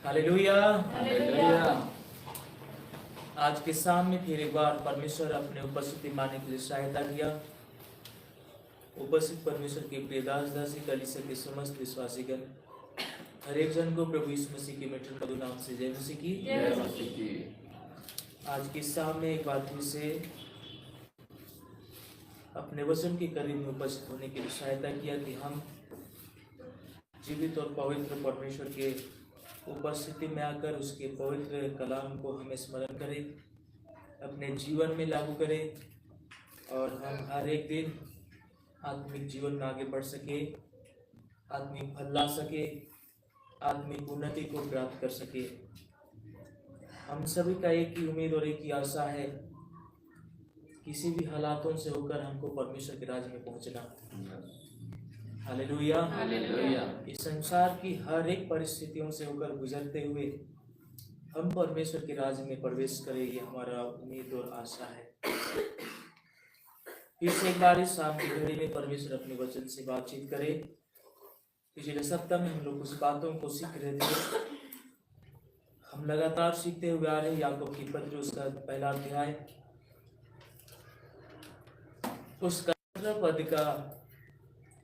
Hallelujah. Hallelujah. आज के सामने फिर एक बार परमेश्वर अपने उपस्थिति मानने के लिए सहायता किया। उपस्थित परमेश्वर के प्रिय दास दासी कलीसिया के समस्त विश्वासीगण, हर एक जन को प्रभु यीशु मसीह के मीठे मधुर नाम से जय मसीह की। जय मसीह की। आज के सामने एक बार फिर से अपने वचन के करीब में उपस्थित होने के लिए सहायता किया कि हम जीवित और पवित्र परमेश्वर के उपस्थिति में आकर उसके पवित्र कलाम को हमें स्मरण करें, अपने जीवन में लागू करें और हम हर एक दिन आत्मिक जीवन में आगे बढ़ सके, आत्मिक फल ला सके, आत्मिक उन्नति को प्राप्त कर सके। हम सभी का एक ही उम्मीद और एक ही आशा है, किसी भी हालातों से होकर हमको परमेश्वर के राज्य में पहुंचना। हालेलुया। हालेलुया। इस संसार की हर एक परिस्थितियों से होकर गुजरते हुए हम परमेश्वर के राज्य में प्रवेश करें, ये हमारा उम्मीद और आशा है। फिर से एक बार इस शाम की घड़ी में परमेश्वर अपने वचन से बातचीत करे। पिछले सप्ताह में हम लोग कुछ बातों को सीख रहे थे। हम लगातार सीखते हुए आ रहे याकूब की पत्री, उसका पहला अध्याय, उसका 17 पद का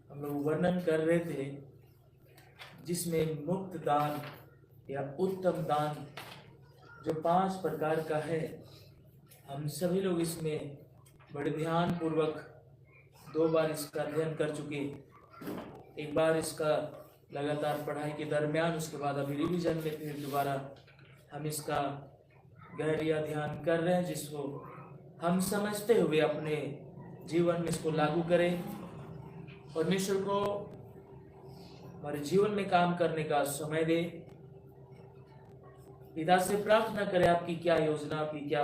हम लोग वर्णन कर रहे थे, जिसमें मुक्त दान या उत्तम दान जो 5 प्रकार का है, हम सभी लोग इसमें बड़े ध्यान पूर्वक 2 बार इसका अध्ययन कर चुके। एक बार इसका लगातार पढ़ाई के दरमियान, उसके बाद अभी रिवीजन में फिर दोबारा हम इसका गहरा ध्यान कर रहे हैं, जिसको हम समझते हुए अपने जीवन में इसको लागू करें। परमेश्वर को हमारे जीवन में काम करने का समय दे। पिता से प्रार्थना करें, आपकी क्या योजना, आपकी क्या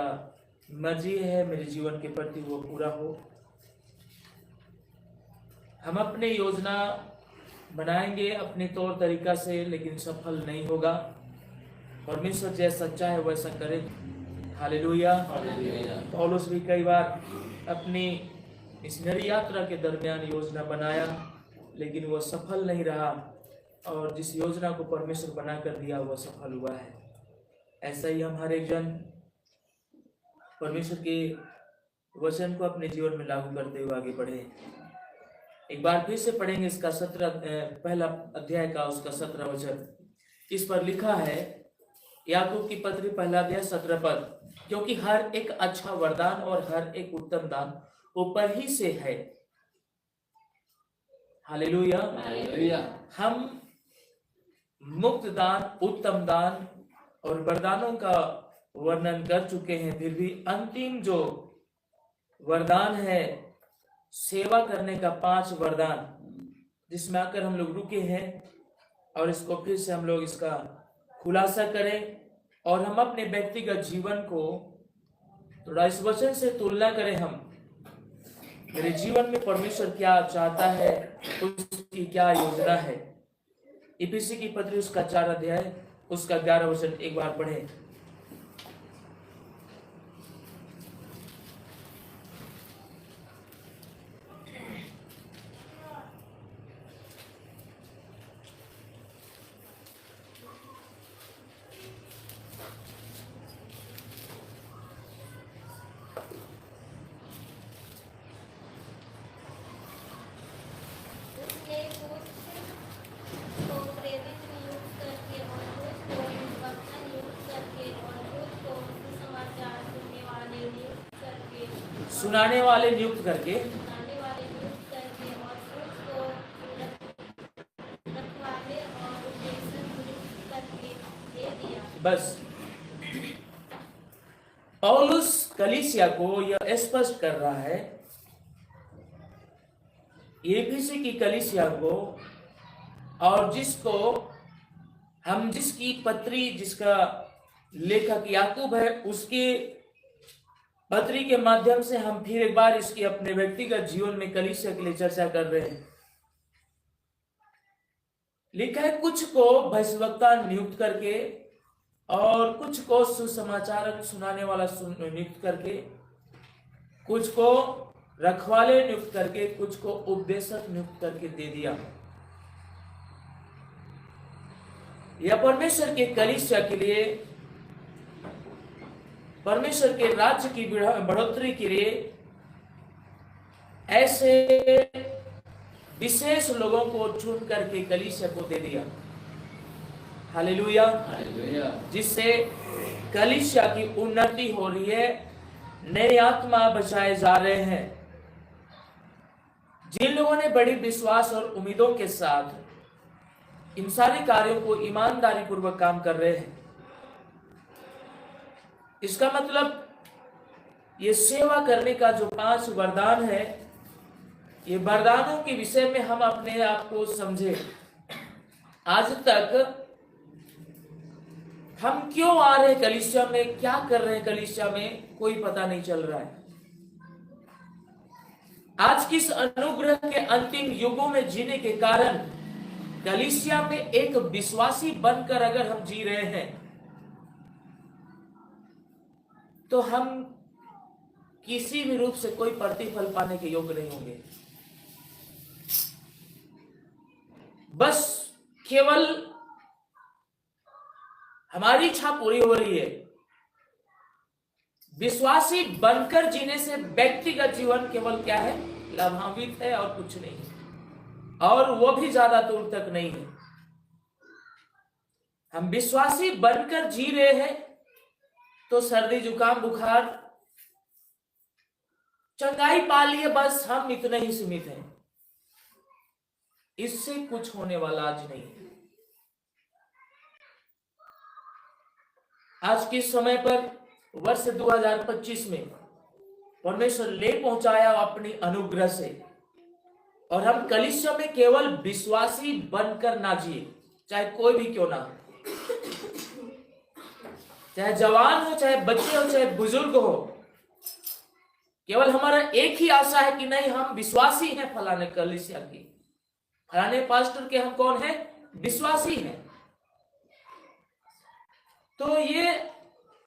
मर्जी है मेरे जीवन के प्रति, वो पूरा हो। हम अपने योजना बनाएंगे अपने तौर तरीका से, लेकिन सफल नहीं होगा। परमेश्वर जैसा सच्चा है वैसा करे। हालेलुया। पौलुस भी कई बार अपनी मिशनरी यात्रा के दरमियान योजना बनाया, लेकिन वह सफल नहीं रहा, और जिस योजना को परमेश्वर बना कर दिया वह सफल हुआ है। ऐसा ही हम हर एक जन परमेश्वर के वचन को अपने जीवन में लागू करते हुए आगे बढ़े। एक बार फिर से पढ़ेंगे इसका पहला अध्याय का उसका 17 वचन। इस पर लिखा है, याकूब की पत्री पहला अध्याय 17 पद, क्योंकि हर एक अच्छा वरदान और हर एक उत्तम दान ऊपर ही से है। हालेलुया। हालेलुया। हम मुक्त दान, उत्तम दान और वरदानों का वर्णन कर चुके हैं, फिर भी अंतिम जो वरदान है, सेवा करने का 5 वरदान, जिसमें आकर हम लोग रुके हैं, और इसको फिर से हम लोग इसका खुलासा करें और हम अपने व्यक्तिगत जीवन को थोड़ा इस वचन से तुलना करें। हम मेरे जीवन में परमेश्वर क्या चाहता है, उसकी क्या योजना है। इफिसी की पत्री उसका 4 अध्याय उसका 11 वचन एक बार पढ़ें। सुनाने वाले नियुक्त करके बस पौलुस कलीसिया को यह स्पष्ट कर रहा है, एफिसी की कलीसिया को, और जिसकी पत्री, जिसका लेखक याकूब है, उसके पत्री के माध्यम से हम फिर एक बार इसकी अपने व्यक्तिगत जीवन में कलीसिया के लिए चर्चा कर रहे हैं। लिखा है, कुछ को भविष्यवक्ता नियुक्त करके, और कुछ को सुसमाचारक सुनाने वाला नियुक्त करके, कुछ को रखवाले नियुक्त करके, कुछ को उपदेशक नियुक्त करके दे दिया। या परमेश्वर के कलीसिया के लिए, परमेश्वर के राज्य की बढ़ोतरी के लिए ऐसे विशेष लोगों को चुन करके कलीसिया को दे दिया। हालेलुया। हालेलुया। जिससे कलीसिया की उन्नति हो रही है, नए आत्मा बचाए जा रहे हैं। जिन लोगों ने बड़ी विश्वास और उम्मीदों के साथ इन सारे कार्यों को ईमानदारी पूर्वक काम कर रहे हैं, इसका मतलब ये सेवा करने का जो 5 वरदान है, ये वरदानों के विषय में हम अपने आप को समझे। आज तक हम क्यों आ रहे हैं कलीसिया में, क्या कर रहे हैं कलीसिया में, कोई पता नहीं चल रहा है। आज किस अनुग्रह के अंतिम युगों में जीने के कारण कलीसिया में एक विश्वासी बनकर अगर हम जी रहे हैं, तो हम किसी भी रूप से कोई प्रतिफल पाने के योग्य नहीं होंगे। बस केवल हमारी इच्छा पूरी हो रही है। विश्वासी बनकर जीने से व्यक्तिगत जीवन केवल क्या है, लाभान्वित है और कुछ नहीं है, और वो भी ज्यादा दूर तक नहीं है। हम विश्वासी बनकर जी रहे हैं तो सर्दी जुकाम बुखार चंगाई पा लिए, बस हम इतने ही सीमित हैं। इससे कुछ होने वाला आज नहीं है। आज के समय पर वर्ष 2025 में परमेश्वर ले पहुंचाया अपनी अनुग्रह से, और हम कलीसिया में केवल विश्वासी बनकर ना जिए, चाहे कोई भी क्यों ना हो, चाहे जवान हो, चाहे बच्चे हो, चाहे बुजुर्ग हो। केवल हमारा एक ही आशा है कि नहीं, हम विश्वासी हैं फलाने कलीसिया की, फलाने पास्टर के हम कौन है, विश्वासी हैं। तो ये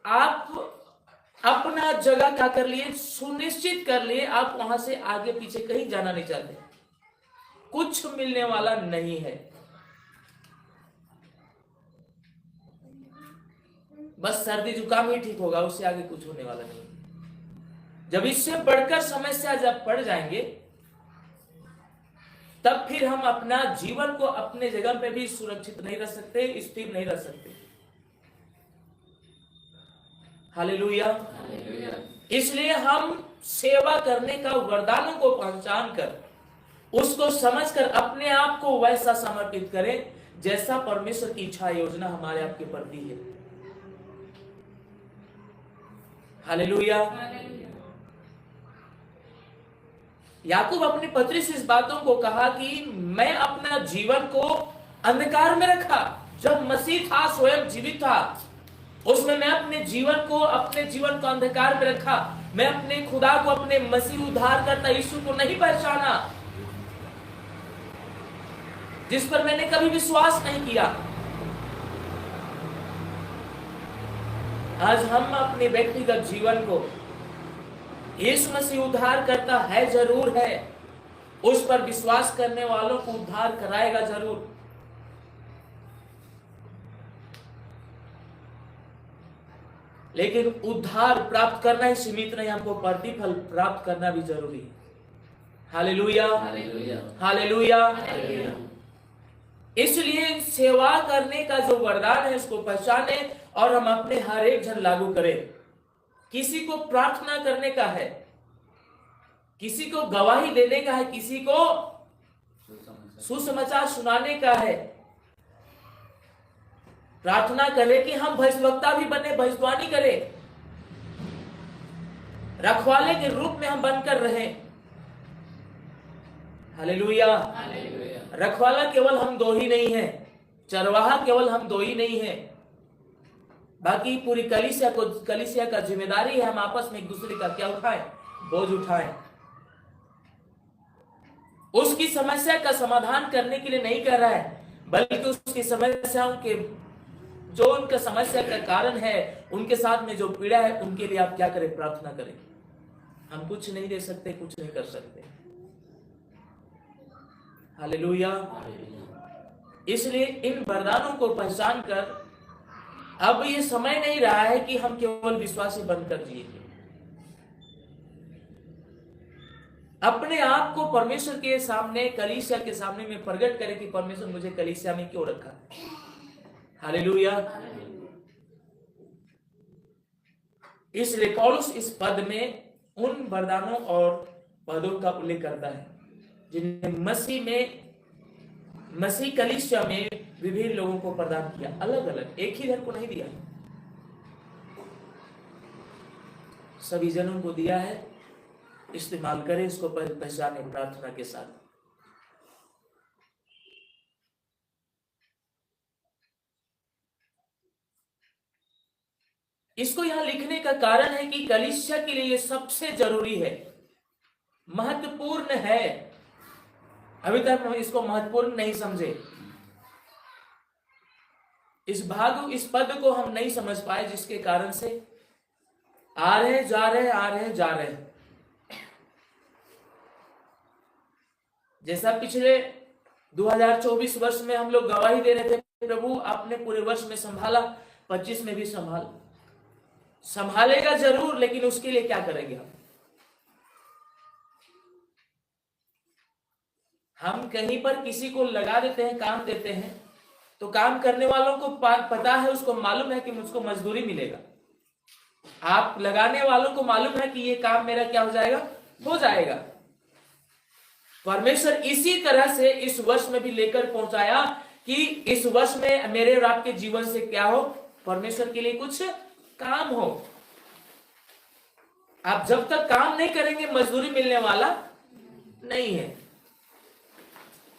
आप अपना जगह क्या कर लिए, सुनिश्चित कर लिए, आप वहां से आगे पीछे कहीं जाना नहीं चाहते, कुछ मिलने वाला नहीं है। बस सर्दी जुकाम ही ठीक होगा, उससे आगे कुछ होने वाला नहीं। जब इससे बढ़कर समस्या जब पड़ जाएंगे, तब फिर हम अपना जीवन को अपने जगह पे भी सुरक्षित नहीं रख सकते, स्थिर नहीं रख सकते। हालेलुया। इसलिए हम सेवा करने का वरदानों को पहचान कर, उसको समझकर अपने आप को वैसा समर्पित करें जैसा परमेश्वर की इच्छा योजना हमारे आपके प्रति है। हालेलुया। याकूब अपनी पत्री से इस बातों को कहा कि मैं अपना जीवन को अंधकार में रखा। जब मसीह था, स्वयं जीवित था, उसमें मैं अपने जीवन को अंधकार में रखा। मैं अपने खुदा को, अपने मसीह उद्धार करता यीशु को नहीं पहचाना, जिस पर मैंने कभी विश्वास नहीं किया। आज हम अपने व्यक्तिगत जीवन को, यीशु मसीह उद्धार करता है जरूर है, उस पर विश्वास करने वालों को उद्धार कराएगा जरूर। लेकिन उद्धार प्राप्त करना ही सीमित नहीं, हमको प्रतिफल प्राप्त करना भी जरूरी है। Hallelujah, hallelujah, hallelujah. इसलिए सेवा करने का जो वरदान है उसको पहचाने और हम अपने हर एक जन लागू करें। किसी को प्रार्थना करने का है, किसी को गवाही देने का है, किसी को सुसमाचार सुनाने का है। प्रार्थना करें कि हम भविष्यवक्ता भी बने, भविष्यवाणी करें, रखवाले के रूप में हम बनकर रहें। हालेलुया। रखवाला केवल हम दो ही नहीं है, चरवाहा केवल हम दो ही नहीं है, बाकी पूरी कलीसिया का जिम्मेदारी है हम आपस में एक दूसरे का क्या उठाएं, बोझ उठाएं। उसकी समस्या का समाधान करने के लिए नहीं कर रहा है, बल्कि उसकी समस्याओं के जो उनका समस्या का कारण है, उनके साथ में जो पीड़ा है, उनके लिए आप क्या करें, प्रार्थना करें। हम कुछ नहीं दे सकते, कुछ नहीं कर सकते। हालेलुया। इसलिए इन वरदानों को पहचान कर अब ये समय नहीं रहा है कि हम केवल विश्वासी बनकर जिएंगे। अपने आप को परमेश्वर के सामने, कलीसिया के सामने में प्रकट करें कि परमेश्वर मुझे कलीसिया में क्यों रखा। हालेलुया। इसलिए पौलुस इस पद में उन वरदानों और पदों का उल्लेख करता है जिन्हें मसीह कलीसिया में विभिन्न लोगों को प्रदान किया, अलग अलग, एक ही धन को नहीं दिया, सभी जनों को दिया है। इस्तेमाल करें इसको पहचाने प्रार्थना के साथ। इसको यहां लिखने का कारण है कि कलीसिया के लिए यह सबसे जरूरी है, महत्वपूर्ण है। अभी तक हम इसको महत्वपूर्ण नहीं समझे, इस पद को हम नहीं समझ पाए, जिसके कारण से आ रहे जा रहे। जैसा पिछले 2024 वर्ष में हम लोग गवाही दे रहे थे, प्रभु आपने पूरे वर्ष में संभाला, 25 में भी संभालेगा जरूर, लेकिन उसके लिए क्या करेंगे हम कहीं पर किसी को लगा देते हैं, काम देते हैं, तो काम करने वालों को पता है, उसको मालूम है कि मुझको मजदूरी मिलेगा। आप लगाने वालों को मालूम है कि ये काम मेरा क्या हो जाएगा। परमेश्वर इसी तरह से इस वर्ष में भी लेकर पहुंचाया कि इस वर्ष में मेरे और आपके जीवन से क्या हो, परमेश्वर के लिए कुछ काम हो। आप जब तक काम नहीं करेंगे मजदूरी मिलने वाला नहीं है,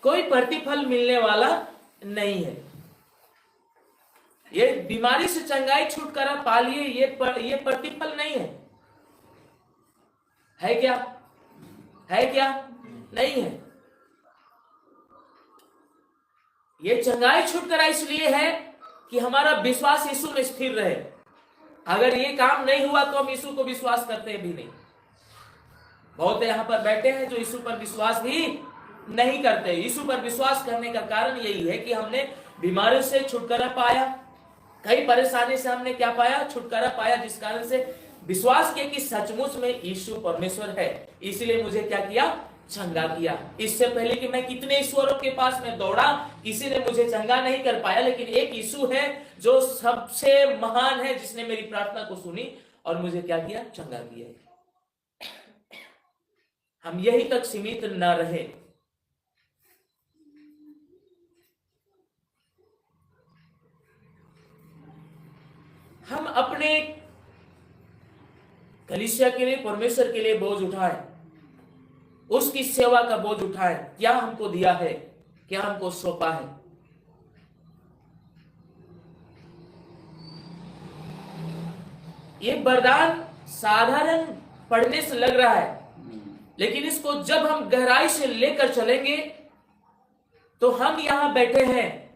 कोई प्रतिफल मिलने वाला नहीं है। ये बीमारी से चंगाई छुटकारा पा लिए, ये प्रतिफल नहीं है क्या? नहीं है। ये चंगाई छुटकारा इसलिए है कि हमारा विश्वास यीशु में स्थिर रहे। अगर ये काम नहीं हुआ तो हम यीशु को विश्वास करते भी नहीं। बहुत यहां पर बैठे हैं जो यीशु पर विश्वास भी नहीं करते। यीशु पर विश्वास करने का कारण यही है कि हमने बीमारी से छुटकारा पाया, कई परेशानी से हमने क्या पाया, छुटकारा पाया, जिस कारण से विश्वास किया कि सचमुच में यीशु परमेश्वर है। इसलिए मुझे क्या किया, चंगा किया। इससे पहले कि मैं कितने ईश्वरों के पास में दौड़ा, किसी ने मुझे चंगा नहीं कर पाया, लेकिन एक यीशु है जो सबसे महान है, जिसने मेरी प्रार्थना को सुनी और मुझे क्या किया, चंगा किया। हम यही तक सीमित न रहे। हम अपने कलीसिया के लिए, परमेश्वर के लिए बोझ उठाएं, उसकी सेवा का बोझ उठाएं। क्या हमको दिया है, क्या हमको सौंपा है। ये वरदान साधारण पढ़ने से लग रहा है, लेकिन इसको जब हम गहराई से लेकर चलेंगे तो हम यहां बैठे हैं,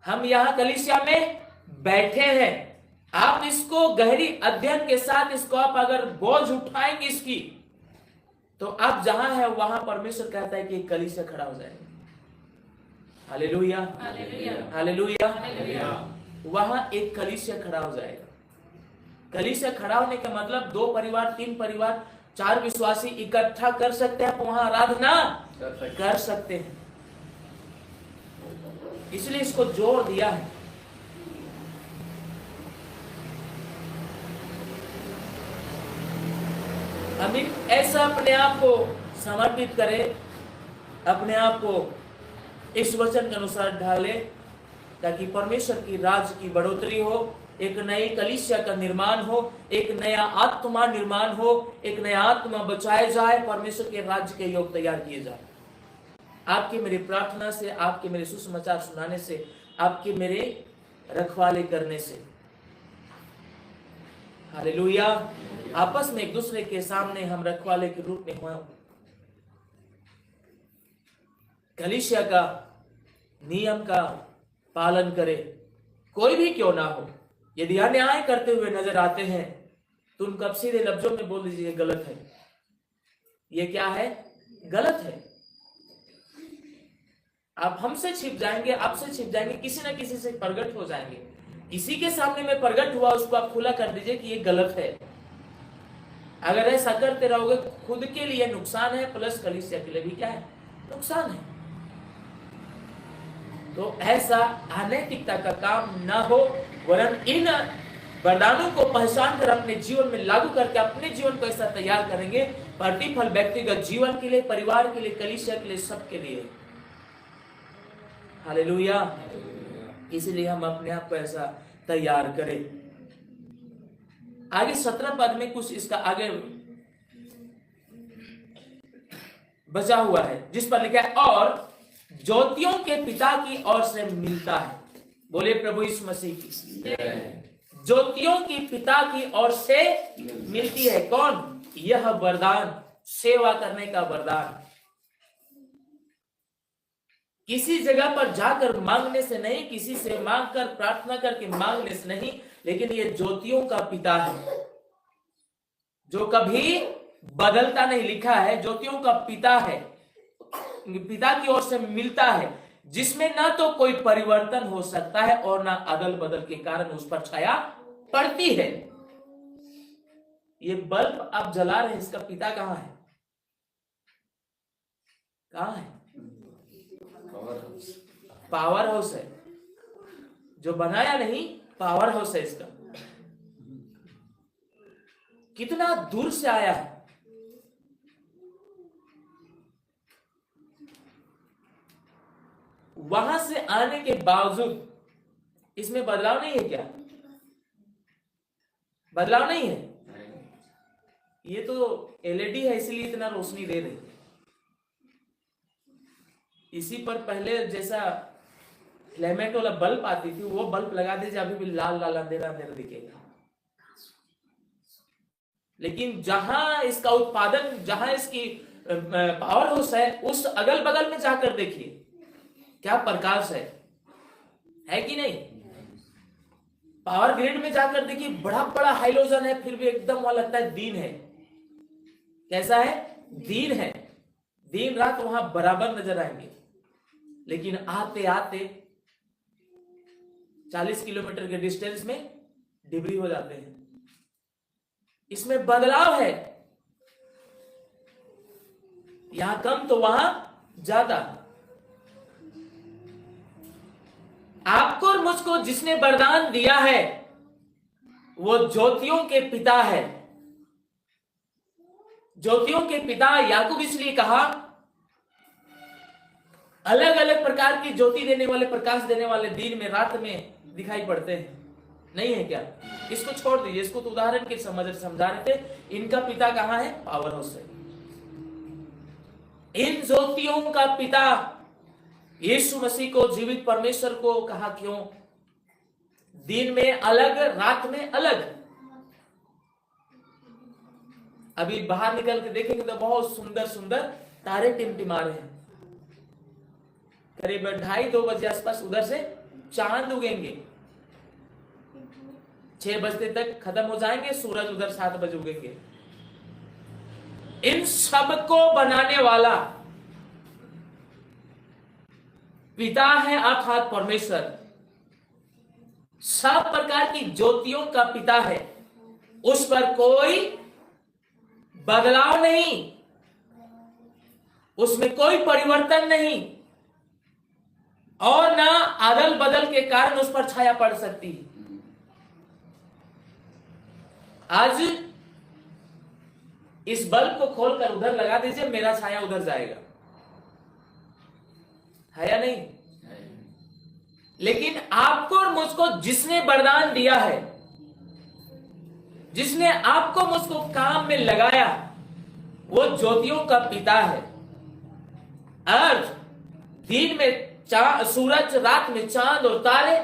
हम यहां कलीसिया में बैठे हैं। आप इसको गहरी अध्ययन के साथ इसको आप अगर बोझ उठाएंगे इसकी, तो आप जहां है वहां परमेश्वर कहता है कि एक कलीसिया खड़ा हो जाएगा। हालेलुया, हालेलुया, वहां एक कलीसिया खड़ा हो जाएगा। कलीसिया खड़ा होने का मतलब 2 परिवार, 3 परिवार, 4 विश्वासी इकट्ठा कर सकते हैं, वहां आराधना कर सकते हैं। इसलिए इसको जोर दिया है। हम ऐसा अपने आप को समर्पित करें, अपने आप को इस वचन के अनुसार ढाले, ताकि परमेश्वर की राज की बढ़ोतरी हो, एक नई कलीसिया का निर्माण हो, एक नया आत्मा निर्माण हो, एक नया आत्मा बचाया जाए, परमेश्वर के राज्य के योग तैयार किए जाए। आपके मेरी प्रार्थना से, आपके मेरे सुसमाचार सुनाने से, आपके मेरे रखवाले करने से। हालेलुया। आपस में एक दूसरे के सामने हम रखवाले के रूप में हुए, कलीसिया का नियम का पालन करें, कोई भी क्यों ना हो। यदि अन्याय करते हुए नजर आते हैं तो उनको अब सीधे लफ्जों में बोल दीजिए, गलत है। ये क्या है, गलत है। आप हमसे छिप जाएंगे, आपसे छिप जाएंगे, किसी ना किसी से प्रकट हो जाएंगे। किसी के सामने में प्रकट हुआ, उसको आप खुला कर दीजिए कि ये गलत है। अगर ऐसा करते रहोगे खुद के लिए नुकसान है, प्लस कलीसिया के लिए भी क्या है, नुकसान है। तो ऐसा अनैतिकता का काम ना हो, वरन इन वरदानों को पहचान कर अपने जीवन में लागू करके अपने जीवन को ऐसा तैयार करेंगे, प्रतिफल व्यक्तिगत जीवन के लिए, परिवार के लिए, कलीसिया के लिए, सबके लिए। हालेलुया। इसलिए हम अपने आप को ऐसा तैयार करें। आगे 17 पद में कुछ इसका आगे बचा हुआ है, जिस पर लिखा है और ज्योतियों के पिता की ओर से मिलता है। बोले प्रभु यीशु मसीह की। ज्योतियों की पिता की ओर से मिलती है। कौन? यह वरदान, सेवा करने का वरदान। किसी जगह पर जाकर मांगने से नहीं, किसी से मांगकर प्रार्थना करके मांगने से नहीं, लेकिन ये ज्योतियों का पिता है जो कभी बदलता नहीं। लिखा है ज्योतियों का पिता है, पिता की ओर से मिलता है, जिसमें ना तो कोई परिवर्तन हो सकता है और ना अदल बदल के कारण उस पर छाया पड़ती है। ये बल्ब आप जला रहे हैं, इसका पिता कहां है? कहां है? पावर हाउस है। जो बनाया नहीं, पावर हाउस है इसका। कितना दूर से आया है। वहां से आने के बावजूद इसमें बदलाव नहीं है क्या? बदलाव नहीं है। ये तो एलईडी है, इसलिए इतना रोशनी दे रही है। इसी पर पहले जैसा फ्लैमेट वाला बल्ब आती थी, वो बल्ब लगा दीजिए, अभी भी लाल लाल अंधेरा अंधेरा दिखेगा। लेकिन जहां इसका उत्पादन, जहां इसकी पावर हाउस है, उस अगल बगल में जाकर देखिए क्या प्रकाश है कि नहीं? पावर ग्रिड में जाकर देखिए, बड़ा बड़ा हाइलोजन है, फिर भी एकदम वहां लगता है दिन है। कैसा है? दिन है। दिन रात वहां बराबर नजर आएंगे। लेकिन आते आते 40 किलोमीटर के डिस्टेंस में डिबरी हो जाते हैं। इसमें बदलाव है, यहां कम तो वहां ज्यादा। आपको और मुझको जिसने वरदान दिया है वो ज्योतियों के पिता है। ज्योतियों के पिता याकूब इसलिए कहा, अलग अलग प्रकार की ज्योति देने वाले, प्रकाश देने वाले दिन में, रात में दिखाई पड़ते हैं, नहीं है क्या? इसको छोड़ दीजिए, इसको तो उदाहरण के समझा रहे थे। इनका पिता कहां है? पावर हाउस है। इन ज्योतियों का पिता यीशु मसीह को, जीवित परमेश्वर को कहा क्यों? दिन में अलग, रात में अलग। अभी बाहर निकल के देखेंगे तो बहुत सुंदर सुंदर तारे टिमटिमा रहे हैं। करीब 2:30-2 बजे आसपास उधर से चांद उगेंगे, 6 बजते तक खत्म हो जाएंगे, सूरज उधर 7 बजे उगेंगे। इन सब को बनाने वाला पिता है अर्थात परमेश्वर। सब प्रकार की ज्योतियों का पिता है। उस पर कोई बदलाव नहीं, उसमें कोई परिवर्तन नहीं, और ना अदल बदल के कारण उस पर छाया पड़ सकती है। आज इस बल्ब को खोलकर उधर लगा दीजिए, मेरा छाया उधर जाएगा, है या नहीं? लेकिन आपको और मुझको जिसने वरदान दिया है, जिसने आपको मुझको काम में लगाया, वो ज्योतियों का पिता है। अर्थ दिन में सूरज, रात में चांद और तारे,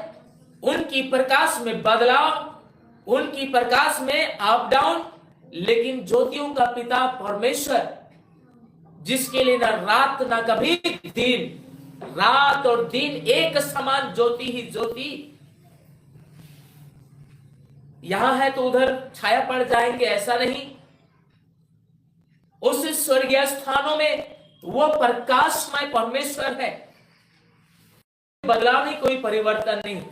उनकी प्रकाश में बदलाव, उनकी प्रकाश में अप डाउन। लेकिन ज्योतियों का पिता परमेश्वर, जिसके लिए ना रात ना कभी दिन, रात और दिन एक समान ज्योति ही ज्योति। यहां है तो उधर छाया पड़ जाएंगे, ऐसा नहीं। उस स्वर्गीय स्थानों में वो प्रकाशमय परमेश्वर है। बदलाव नहीं, कोई परिवर्तन नहीं,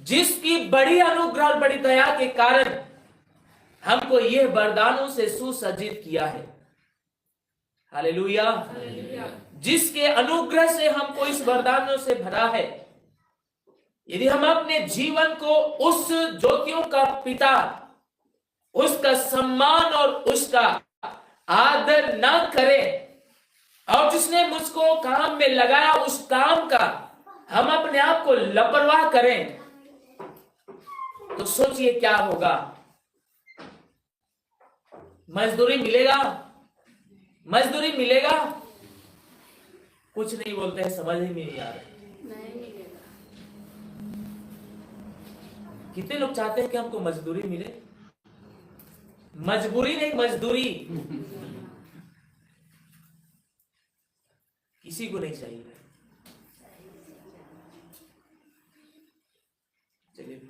जिसकी बड़ी अनुग्रह और बड़ी दया के कारण हमको यह वरदानों से सुसज्जित किया है। हालेलुया। जिसके अनुग्रह से हमको इस वरदानों से भरा है। यदि हम अपने जीवन को उस ज्योतियों का पिता, उसका सम्मान और उसका आदर ना करें, और जिसने मुझको काम में लगाया उस काम का हम अपने आप को लापरवाह करें, तो सोचिए क्या होगा। मजदूरी मिलेगा, मजदूरी मिलेगा, कुछ नहीं बोलते हैं, समझ ही नहीं आ रहा। कितने लोग चाहते हैं कि हमको मजदूरी मिले? मजबूरी नहीं, मजदूरी। किसी को नहीं चाहिए। चलिए,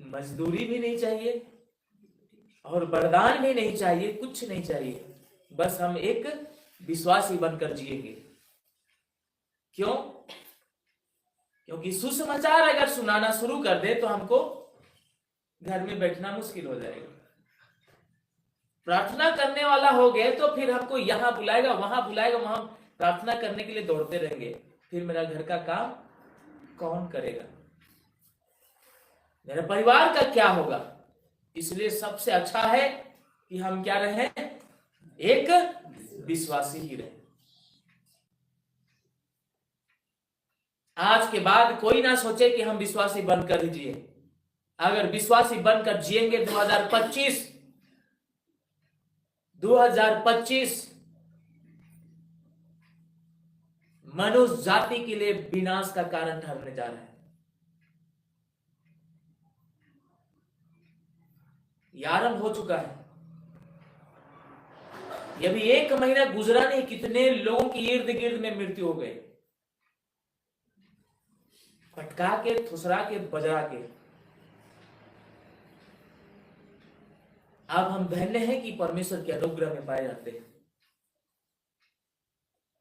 मजदूरी भी नहीं चाहिए और वरदान भी नहीं चाहिए, कुछ नहीं चाहिए, बस हम एक विश्वासी बनकर जिएंगे। क्यों? क्योंकि सुसमाचार अगर सुनाना शुरू कर दे तो हमको घर में बैठना मुश्किल हो जाएगा। प्रार्थना करने वाला हो गए तो फिर हमको यहां बुलाएगा, वहां बुलाएगा, वहां प्रार्थना करने के लिए दौड़ते रहेंगे, फिर मेरा घर का काम कौन करेगा? मेरे परिवार का क्या होगा? इसलिए सबसे अच्छा है कि हम क्या रहें? एक विश्वासी ही रहें। आज के बाद कोई ना सोचे कि हम विश्वासी बनकर ही जिए। अगर विश्वासी बनकर जिएंगे 2025 मनुष्य जाति के लिए विनाश का कारण ठहरने जा रहा है। यह आरंभ हो चुका है। ये भी 1 महीना गुजरा नहीं, कितने लोगों की इर्द गिर्द में मृत्यु हो गई, फटका के, थुसरा के, बजरा के। अब हम धन्य हैं कि परमेश्वर के अनुग्रह में पाए जाते हैं,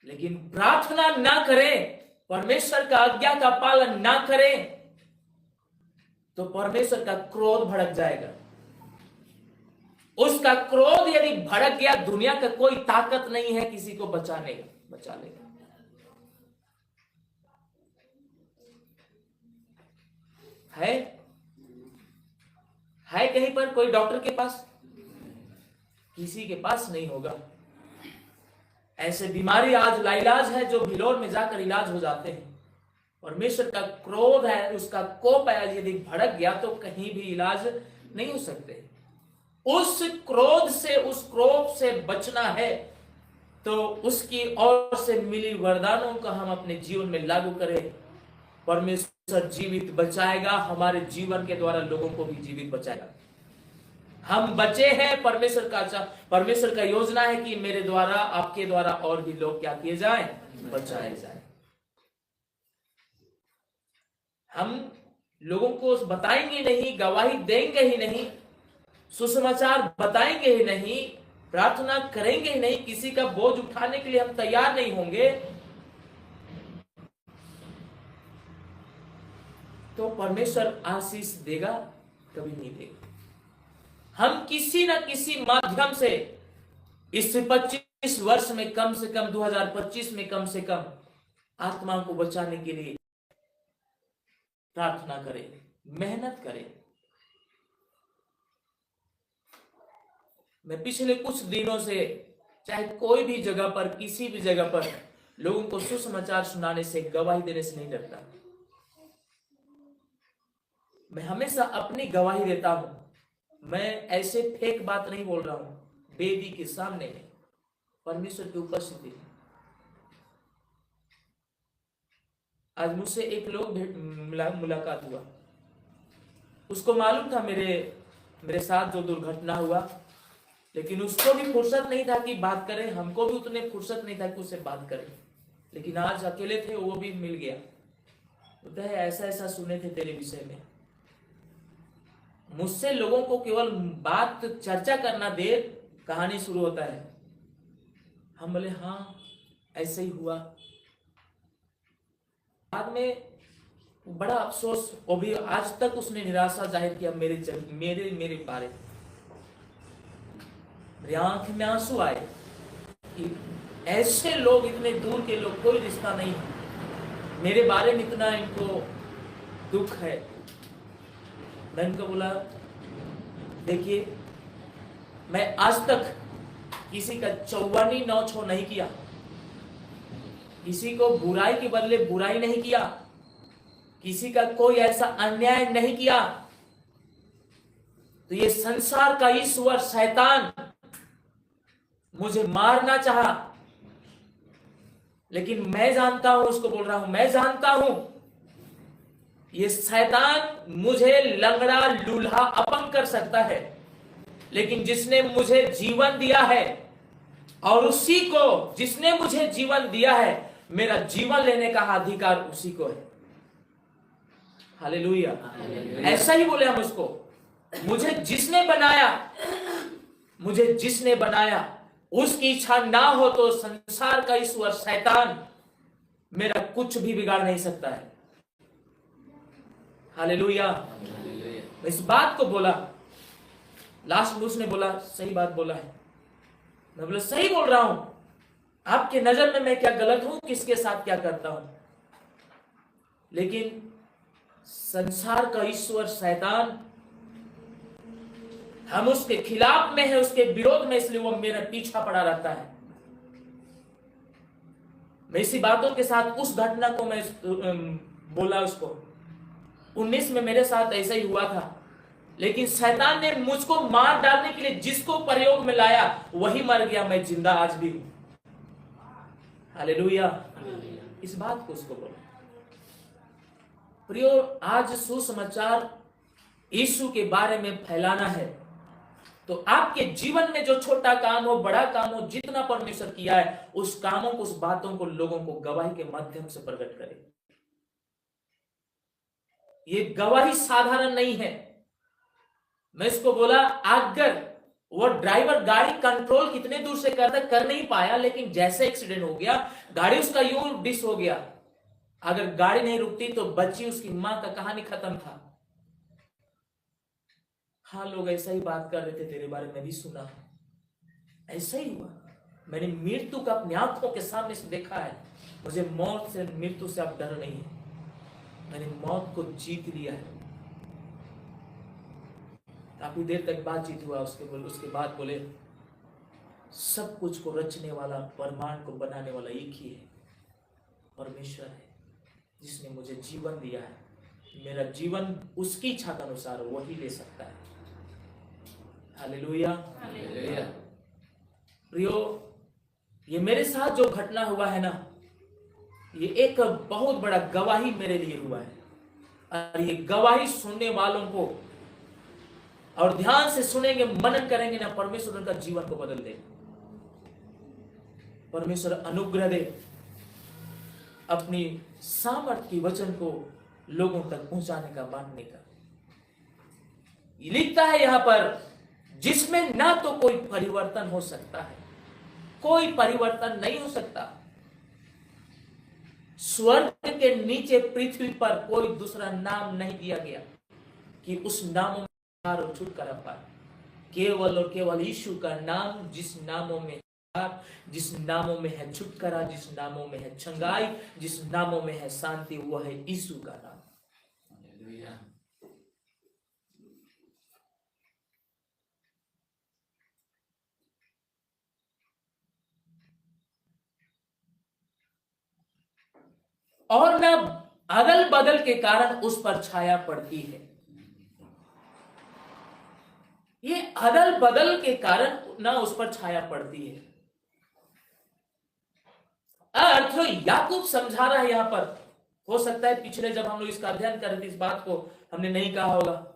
लेकिन प्रार्थना ना करें, परमेश्वर का आज्ञा का पालन ना करें, तो परमेश्वर का क्रोध भड़क जाएगा। उसका क्रोध यदि भड़क गया, दुनिया का कोई ताकत नहीं है किसी को बचा लेगा। है कहीं पर कोई डॉक्टर के पास? किसी के पास नहीं होगा। ऐसे बीमारी आज लाइलाज है जो भिलोर में जाकर इलाज हो जाते हैं। परमेश्वर का क्रोध है, उसका कोप है, यदि भड़क गया तो कहीं भी इलाज नहीं हो सकते। उस क्रोध से, उस क्रोध से बचना है तो उसकी ओर से मिली वरदानों का हम अपने जीवन में लागू करें। परमेश्वर जीवित बचाएगा, हमारे जीवन के द्वारा लोगों को भी जीवित बचाएगा। हम बचे हैं, परमेश्वर का योजना है कि मेरे द्वारा, आपके द्वारा और भी लोग क्या किए जाएं? बचाए जाएं। हम लोगों को बताएंगे नहीं, गवाही देंगे ही नहीं, सुसमाचार बताएंगे ही नहीं, प्रार्थना करेंगे ही नहीं, किसी का बोझ उठाने के लिए हम तैयार नहीं होंगे, तो परमेश्वर आशीष देगा? कभी नहीं देगा। हम किसी न किसी माध्यम से इस 25 वर्ष में, कम से कम 2025 में कम से कम आत्मा को बचाने के लिए प्रार्थना करें, मेहनत करें। मैं पिछले कुछ दिनों से, चाहे कोई भी जगह पर, किसी भी जगह पर, लोगों को सुसमाचार सुनाने से, गवाही देने से नहीं डरता। मैं हमेशा अपनी गवाही देता हूं। मैं ऐसे फेक बात नहीं बोल रहा हूं, वेदी के सामने परमेश्वर की उपस्थिति में। आज मुझसे एक लोग मुलाकात हुआ, उसको मालूम था मेरे साथ जो दुर्घटना हुआ, लेकिन उसको भी फुर्सत नहीं था कि बात करें, हमको भी उतने फुर्सत नहीं था कि उससे बात करें, लेकिन आज अकेले थे, वो भी मिल गया। बोलता है ऐसा ऐसा सुने थे तेरे विषय में। मुझसे लोगों को केवल बात, चर्चा करना दे, कहानी शुरू होता है। हम बोले हाँ ऐसे ही हुआ। बाद में बड़ा अफसोस, वो भी आज तक उसने निराशा जाहिर किया मेरे मेरे बारे में। मेरी आंख में आंसू आए कि ऐसे लोग, इतने दूर के लोग, कोई रिश्ता नहीं है, मेरे बारे में इतना इनको दुख है। मैं इनको बोला, देखिए, मैं आज तक किसी का चौवानी नौछो नहीं किया, किसी को बुराई के बदले बुराई नहीं किया, किसी का कोई ऐसा अन्याय नहीं किया। तो ये संसार का ईश्वर शैतान मुझे मारना चाहा, लेकिन मैं जानता हूं, उसको बोल रहा हूं, मैं जानता हूं ये शैतान मुझे लंगड़ा लूल्हा अपंग कर सकता है, लेकिन जिसने मुझे जीवन दिया है, और उसी को, जिसने मुझे जीवन दिया है, मेरा जीवन लेने का अधिकार उसी को है। हालेलुया। ऐसा ही बोले हम उसको, मुझे जिसने बनाया उसकी इच्छा ना हो तो संसार का ईश्वर शैतान मेरा कुछ भी बिगाड़ नहीं सकता है। हालेलुया। इस बात को बोला, लास्ट में उसने बोला, सही बात बोला है। मैं बोला, सही बोल रहा हूं, आपके नजर में मैं क्या गलत हूं, किसके साथ क्या करता हूं? लेकिन संसार का ईश्वर शैतान, हम उसके खिलाफ में है, उसके विरोध में, इसलिए वो मेरा पीछा पड़ा रहता है। मैं इसी बातों के साथ उस घटना को मैं बोला उसको, 19 में मेरे साथ ऐसा ही हुआ था, लेकिन शैतान ने मुझको मार डालने के लिए जिसको प्रयोग में लाया वही मर गया, मैं जिंदा आज भी हूं। हालेलुया। इस बात को उसको बोला। प्रियो, आज सुसमाचार यीशु के बारे में फैलाना है, तो आपके जीवन में जो छोटा काम हो, बड़ा काम हो, जितना परमेश्वर किया है, उस कामों को, उस बातों को लोगों को गवाही के माध्यम से प्रकट करें। ये गवाही साधारण नहीं है। मैं इसको बोला, अगर वो ड्राइवर गाड़ी कंट्रोल कितने दूर से करता, कर नहीं पाया, लेकिन जैसे एक्सीडेंट हो गया, गाड़ी उसका यूं डिस हो गया, अगर गाड़ी नहीं रुकती तो बच्ची, उसकी मां का कहानी खत्म था। हाँ, लोग ऐसा ही बात कर रहे थे तेरे बारे में, भी सुना, ऐसा ही हुआ। मैंने मृत्यु का अपनी आंखों के सामने से देखा है। मुझे मौत से, मृत्यु से अब डर नहीं है, मैंने मौत को जीत लिया है। काफी देर तक बातचीत हुआ, उसके बाद बोले, सब कुछ को रचने वाला, ब्रह्मांड को बनाने वाला एक ही है, परमेश्वर है, जिसने मुझे जीवन दिया है। मेरा जीवन उसकी इच्छा के अनुसार वही ले सकता है। हालेलुया। प्रियो, ये मेरे साथ जो घटना हुआ है ना, ये एक बहुत बड़ा गवाही मेरे लिए हुआ है, और ये गवाही सुनने वालों को, और ध्यान से सुनेंगे, मनन करेंगे ना, परमेश्वर उनका जीवन को बदल दे। परमेश्वर अनुग्रह दे, अपनी सामर्थ की वचन को लोगों तक पहुंचाने का, बांटने का। ये लिखता है यहां पर, जिसमें ना तो कोई परिवर्तन हो सकता है, कोई परिवर्तन नहीं हो सकता। स्वर्ग के नीचे पृथ्वी पर कोई दूसरा नाम नहीं दिया गया कि उस नामों में और छुटकारा पाए। केवल और केवल यीशु का नाम, जिस नामों में है छुटकारा, जिस नामों में है छंगाई, जिस नामों में है शांति, वो है यीशु का नाम। और न अदल बदल के कारण उस पर छाया पड़ती है। ये अदल बदल के कारण ना उस पर छाया पड़ती है। अर्थ याकूब समझा रहा है यहां पर। हो सकता है पिछले जब हम लोग इसका अध्ययन कर रहे थे, इस बात को हमने नहीं कहा होगा।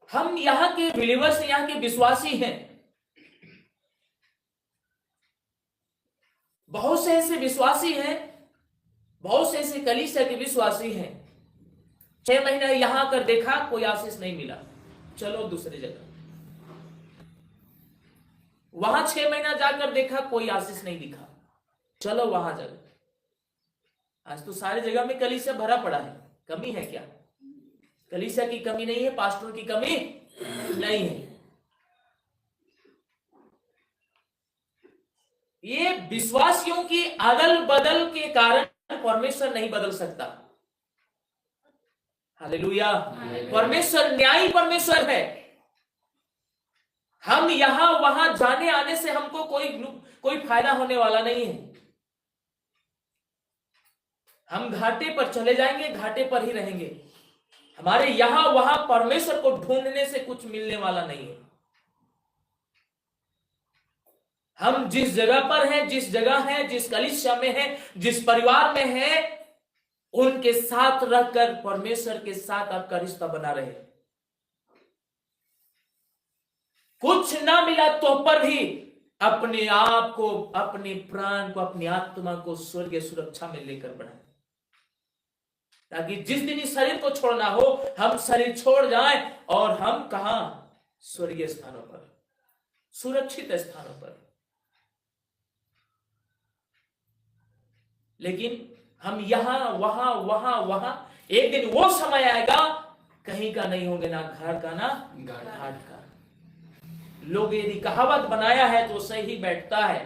हम यहां के बिलीवर्स, यहां के विश्वासी हैं। बहुत से ऐसे विश्वासी हैं, बहुत से ऐसे कलीसिया के विश्वासी हैं, 6 महीना यहां कर देखा, कोई आशीष नहीं मिला, चलो दूसरी जगह। वहां 6 महीना जाकर देखा, कोई आशीष नहीं दिखा, चलो वहां जगह। आज तो सारी जगह में कलीसिया भरा पड़ा है। कमी है क्या? कलीसिया की कमी नहीं है, पास्टरों की कमी नहीं है। ये विश्वासियों की अदल बदल के कारण परमेश्वर नहीं बदल सकता। हालेलुया। परमेश्वर न्यायी परमेश्वर है। हम यहां वहां जाने आने से हमको कोई फायदा होने वाला नहीं है। हम घाटे पर चले जाएंगे, घाटे पर ही रहेंगे। हमारे यहां वहां परमेश्वर को ढूंढने से कुछ मिलने वाला नहीं है। हम जिस जगह पर हैं, जिस जगह हैं, जिस कलीसिया में हैं, जिस परिवार में हैं, उनके साथ रहकर परमेश्वर के साथ आपका रिश्ता बना रहे। कुछ ना मिला तो पर भी अपने आप को, अपने प्राण को, अपनी आत्मा को स्वर्गीय सुरक्षा में लेकर बढ़ाए, ताकि जिस दिन इस शरीर को छोड़ना हो, हम शरीर छोड़ जाएं और हम कहां? स्वर्गीय स्थानों पर, सुरक्षित स्थानों पर। लेकिन हम यहां वहां वहां वहां, एक दिन वो समय आएगा कहीं का नहीं होंगे, ना घर का ना घाट का। लोग यदि कहावत बनाया है तो सही ही बैठता है।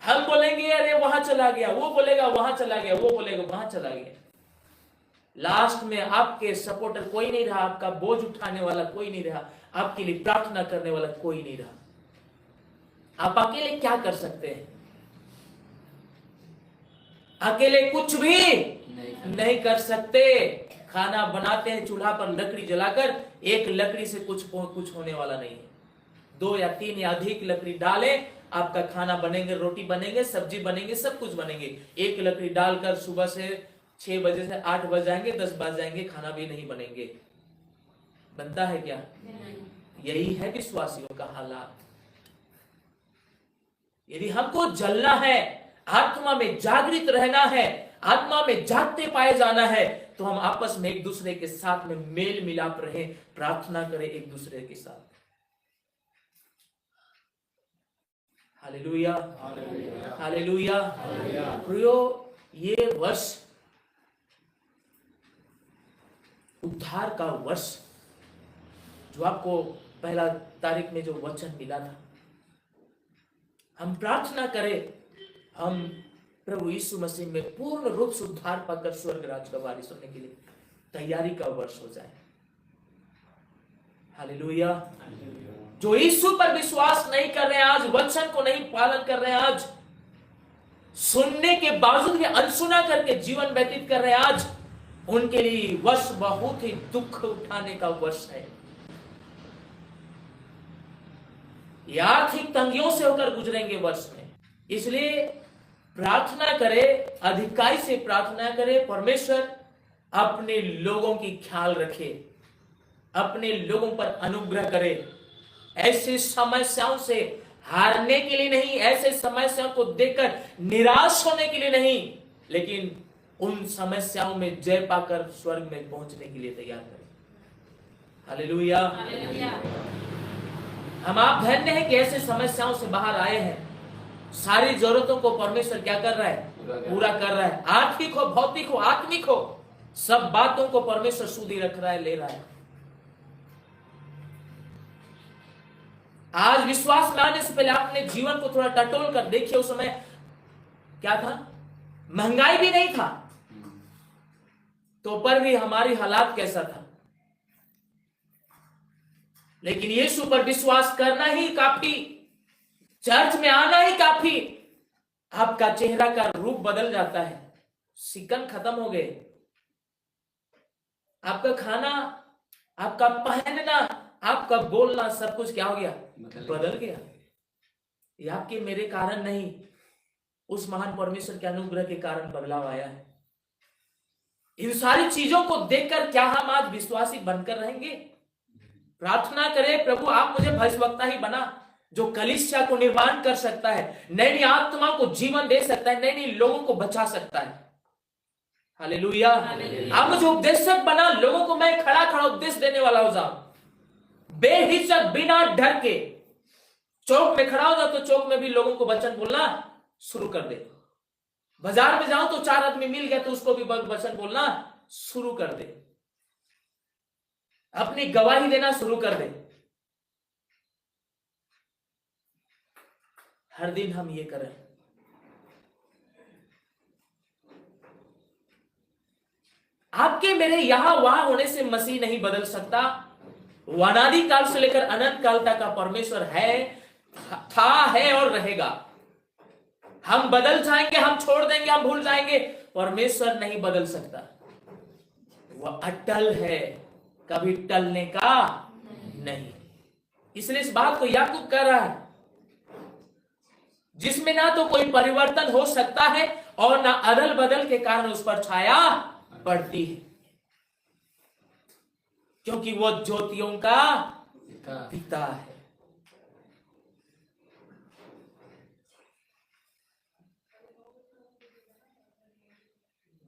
हम बोलेंगे अरे वहां चला गया, वो बोलेगा वहां चला गया, वो बोलेगा वहां चला गया। लास्ट में आपके सपोर्टर कोई नहीं रहा, आपका बोझ उठाने वाला कोई नहीं रहा, आपके लिए प्रार्थना करने वाला कोई नहीं रहा। आप अकेले क्या कर सकते हैं? अकेले कुछ भी नहीं कर सकते। खाना बनाते हैं चूल्हा पर लकड़ी जलाकर, एक लकड़ी से कुछ होने वाला नहीं है। 2 या 3 या अधिक लकड़ी डालें, आपका खाना बनेंगे, रोटी बनेंगे, सब्जी बनेंगे, सब कुछ बनेंगे। एक लकड़ी डालकर सुबह से 6 बजे से 8 बज जाएंगे, 10 बज जाएंगे, खाना भी नहीं बनेंगे। बनता है क्या? यही है विश्वासियों का हालात। यदि हमको जलना है, आत्मा में जागृत रहना है, आत्मा में जागते पाए जाना है, तो हम आपस में एक दूसरे के साथ में मेल मिलाप रहे, प्रार्थना करें एक दूसरे के साथ। Hallelujah, hallelujah. प्रियो, ये वर्ष उद्धार का वर्ष, जो आपको पहला तारीख में जो वचन मिला था, हम प्रार्थना करें हम प्रभु यीशु मसीह में पूर्ण रूप से उद्धार पाकर स्वर्ग राज का वारिस होने के लिए तैयारी का वर्ष हो जाए। हालेलुया। जो यीशु पर विश्वास नहीं कर रहे हैं, आज वचन को नहीं पालन कर रहे हैं, आज सुनने के बावजूद भी अनसुना करके जीवन व्यतीत कर रहे हैं, आज उनके लिए वर्ष बहुत ही दुख उठाने का वर्ष है। ये आर्थिक तंगियों से होकर गुजरेंगे वर्ष में। इसलिए प्रार्थना करें, अधिकारी से प्रार्थना करें, परमेश्वर अपने लोगों की ख्याल रखे, अपने लोगों पर अनुग्रह करे। ऐसी समस्याओं से हारने के लिए नहीं, ऐसे समस्याओं को देखकर निराश होने के लिए नहीं, लेकिन उन समस्याओं में जय पाकर स्वर्ग में पहुंचने के लिए तैयार करें। हालेलुया। हम आप धन्य हैं कि ऐसे समस्याओं से बाहर आए हैं। सारी जरूरतों को परमेश्वर क्या कर रहा है? पूरा कर रहा है। आर्थिक हो, भौतिक हो, आत्मिक हो, सब बातों को परमेश्वर सुधी रख रहा है, ले रहा है। आज विश्वास में आने से पहले आपने जीवन को थोड़ा टटोल कर देखिए। उस समय क्या था? महंगाई भी नहीं था, तो पर भी हमारी हालात कैसा था? लेकिन यीशु पर विश्वास करना ही काफी, चर्च में आना ही काफी, आपका चेहरा का रूप बदल जाता है। सिकन खत्म हो गए, आपका खाना, आपका पहनना, आपका बोलना, सब कुछ क्या हो गया? बदल गया। ये आपके मेरे कारण नहीं, उस महान परमेश्वर के अनुग्रह के कारण बदलाव आया है। इन सारी चीजों को देखकर क्या हम आज विश्वासी बनकर रहेंगे? प्रार्थना करें, प्रभु आप मुझे भविष्यवक्ता ही बना, जो कलीसिया को निर्माण कर सकता है, नई नई आत्मा को जीवन दे सकता है, नई नई लोगों को बचा सकता है। हालेलुया। आप मुझे उपदेशक बना, लोगों को मैं खड़ा खड़ा उपदेश देने वाला हो जाऊं, बेहिचक, बिना डर के। चौक में खड़ा हो जाओ तो चौक में भी लोगों को वचन बोलना शुरू कर दे। बाजार में जाओ तो 4 आदमी मिल गया तो उसको भी वचन बोलना शुरू कर दे, अपनी गवाही देना शुरू कर दे। हर दिन हम ये करें। आपके मेरे यहां वहां होने से मसीह नहीं बदल सकता। वो अनादि काल से लेकर अनंत काल तक का परमेश्वर है, था, है और रहेगा। हम बदल जाएंगे, हम छोड़ देंगे, हम भूल जाएंगे, परमेश्वर नहीं बदल सकता। वह अटल है, कभी टलने का नहीं। इसलिए इस बात को याकूब कह रहा है, जिसमें ना तो कोई परिवर्तन हो सकता है और ना अदल बदल के कारण उस पर छाया पड़ती है, क्योंकि वो ज्योतियों का पिता है।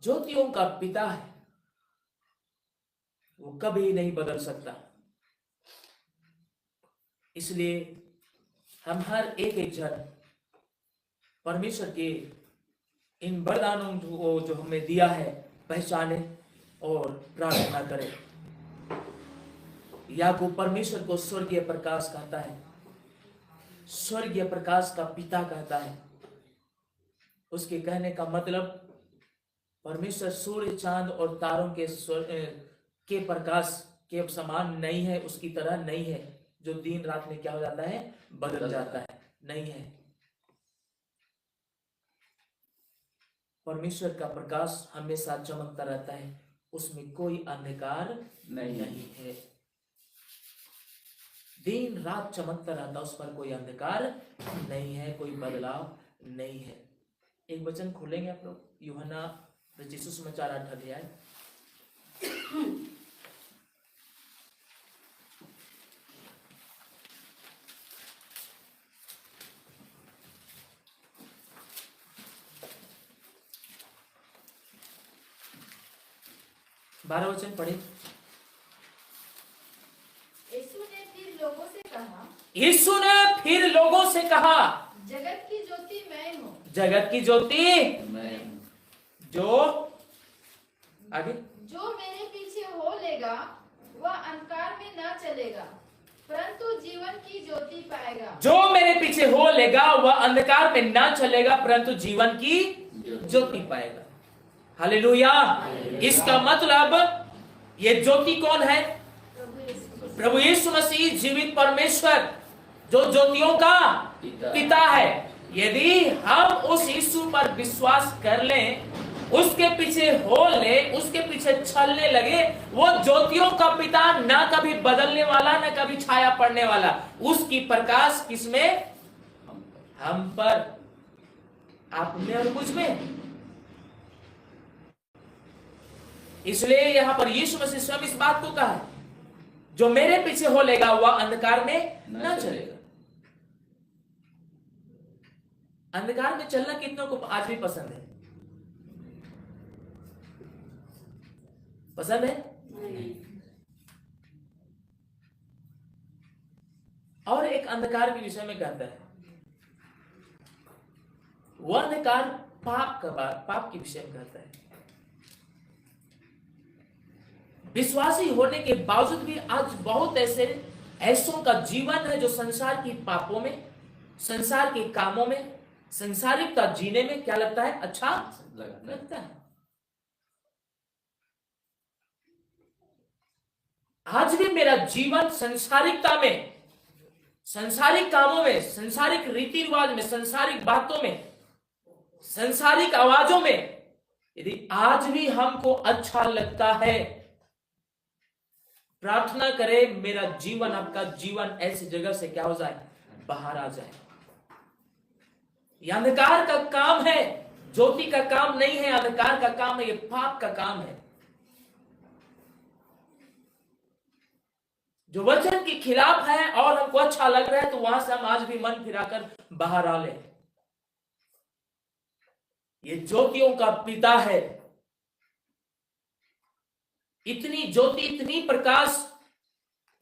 ज्योतियों का पिता है, वो कभी नहीं बदल सकता। इसलिए हम हर एक जन परमेश्वर के इन वरदानों को जो हमें दिया है पहचाने और प्रार्थना करें। याकूब परमेश्वर को स्वर्गीय प्रकाश कहता है, स्वर्गीय प्रकाश का पिता कहता है। उसके कहने का मतलब परमेश्वर सूर्य, चांद और तारों के प्रकाश के समान नहीं है, उसकी तरह नहीं है जो दिन रात में क्या हो जाता है, बदल जाता है, नहीं है। परमेश्वर का प्रकाश हमेशा चमकता रहता है, उसमें कोई अंधकार नहीं है। दिन रात चमकता रहता, उस पर कोई अंधकार नहीं है, कोई बदलाव नहीं है। एक वचन खोलेंगे आप लोग, यूहन्ना रचित सुसमाचार 8 अध्याय। बारह वचन पढ़े। यीशु ने फिर लोगों से कहा, यीशु ने फिर लोगों से कहा, जगत की ज्योति मैं हूँ। जगत की ज्योति मैं जो आगे जो मेरे पीछे हो लेगा वह अंधकार में न चलेगा, परंतु जीवन की ज्योति पाएगा। जो मेरे पीछे हो लेगा वह अंधकार में ना चलेगा, परंतु जीवन की ज्योति पाएगा। हालेलुया। इसका मतलब ये ज्योति कौन है? प्रभु यीशु मसीह, जीवित परमेश्वर, जो ज्योतियों का पिता है। यदि हम उस यीशु पर विश्वास कर लें, उसके पीछे हो ले, उसके पीछे चलने लगे, वो ज्योतियों का पिता, ना कभी बदलने वाला, ना कभी छाया पड़ने वाला। उसकी प्रकाश किसमें? हम पर, आप में और मुझ में। इसलिए यहां पर यीशु मसीह स्वयं इस बात को कहा है, जो मेरे पीछे हो लेगा वह अंधकार में न चलेगा। अंधकार में चलना कितनों को आज भी पसंद है? पसंद है? और एक अंधकार के विषय में कहता है, वह अंधकार पाप के विषय में कहता है। विश्वासी होने के बावजूद भी आज बहुत ऐसों का जीवन है जो संसार की पापों में, संसार के कामों में, संसारिकता जीने में क्या लगता है? अच्छा लगता है। आज भी मेरा जीवन संसारिकता में, संसारिक कामों में, संसारिक रीति रिवाज में, संसारिक बातों में, संसारिक आवाजों में, यदि आज भी हमको अच्छा लगता है, प्रार्थना करें मेरा जीवन, आपका जीवन ऐसी जगह से क्या हो जाए? बाहर आ जाए। यह अंधकार का काम है, ज्योति का काम नहीं है। अंधकार का काम है, यह पाप का काम है। जो वचन के खिलाफ है और हमको अच्छा लग रहा है, तो वहां से हम आज भी मन फिराकर बाहर आ ले। ये ज्योतियों का पिता है। इतनी ज्योति, इतनी प्रकाश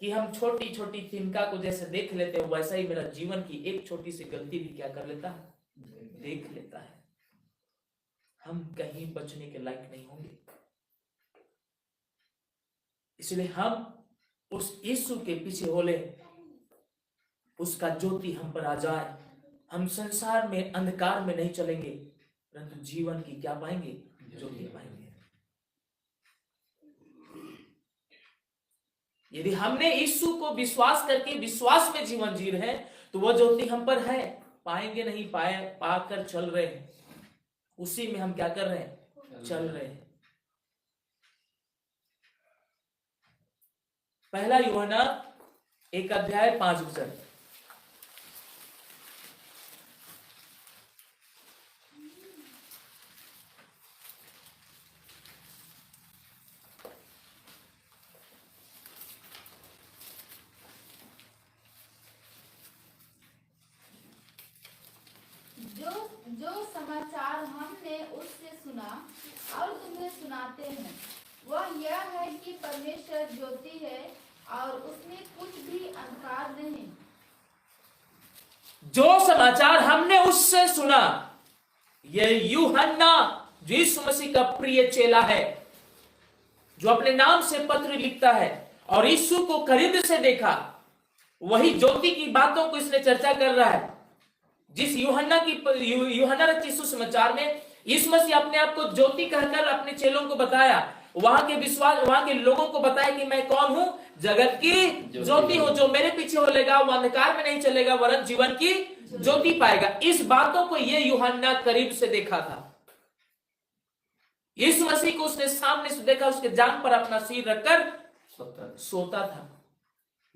कि हम छोटी छोटी तिनका को जैसे देख लेते हैं, वैसा ही मेरा जीवन की एक छोटी सी गलती भी क्या कर लेता है? देख लेता है। हम कहीं बचने के लायक नहीं होंगे। इसलिए हम उस यीशु के पीछे हो ले, उसका ज्योति हम पर आ जाए। हम संसार में अंधकार में नहीं चलेंगे, परंतु जीवन की क्या पाएंगे? ज्योति पाएंगे। यदि हमने यीशु को विश्वास करके विश्वास में जीवन जी रहे हैं, तो वह ज्योति हम पर है। पाएंगे नहीं, पाकर चल रहे हैं, उसी में हम क्या कर रहे हैं? चल रहे हैं। पहला यूहन्ना 1:5। जो समाचार हमने उससे सुना और तुम्हें सुनाते हैं, वह यह है कि परमेश्वर ज्योति है और उसमें कुछ भी अंधकार नहीं। जो समाचार हमने उससे सुना, यह यूहन्ना जो यीशु मसीह का प्रिय चेला है, जो अपने नाम से पत्र लिखता है और यीशु को करीब से देखा, वही ज्योति की बातों को इसने चर्चा कर रहा है। जिस यूहन्ना रचित सुसमाचार में यीशु मसीह अपने आप को ज्योति कहकर अपने चेलों को बताया, वहां के लोगों को बताया कि मैं कौन हूं? जगत की ज्योति हूं। जो मेरे पीछे होलेगा वो अंधकार में नहीं चलेगा, वरन जीवन की ज्योति पाएगा। इस बातों को ये यूहन्ना करीब से देखा था। यीशु मसीह को उसने सामने से देखा, उसके जांघ पर अपना सिर रखकर सोता था।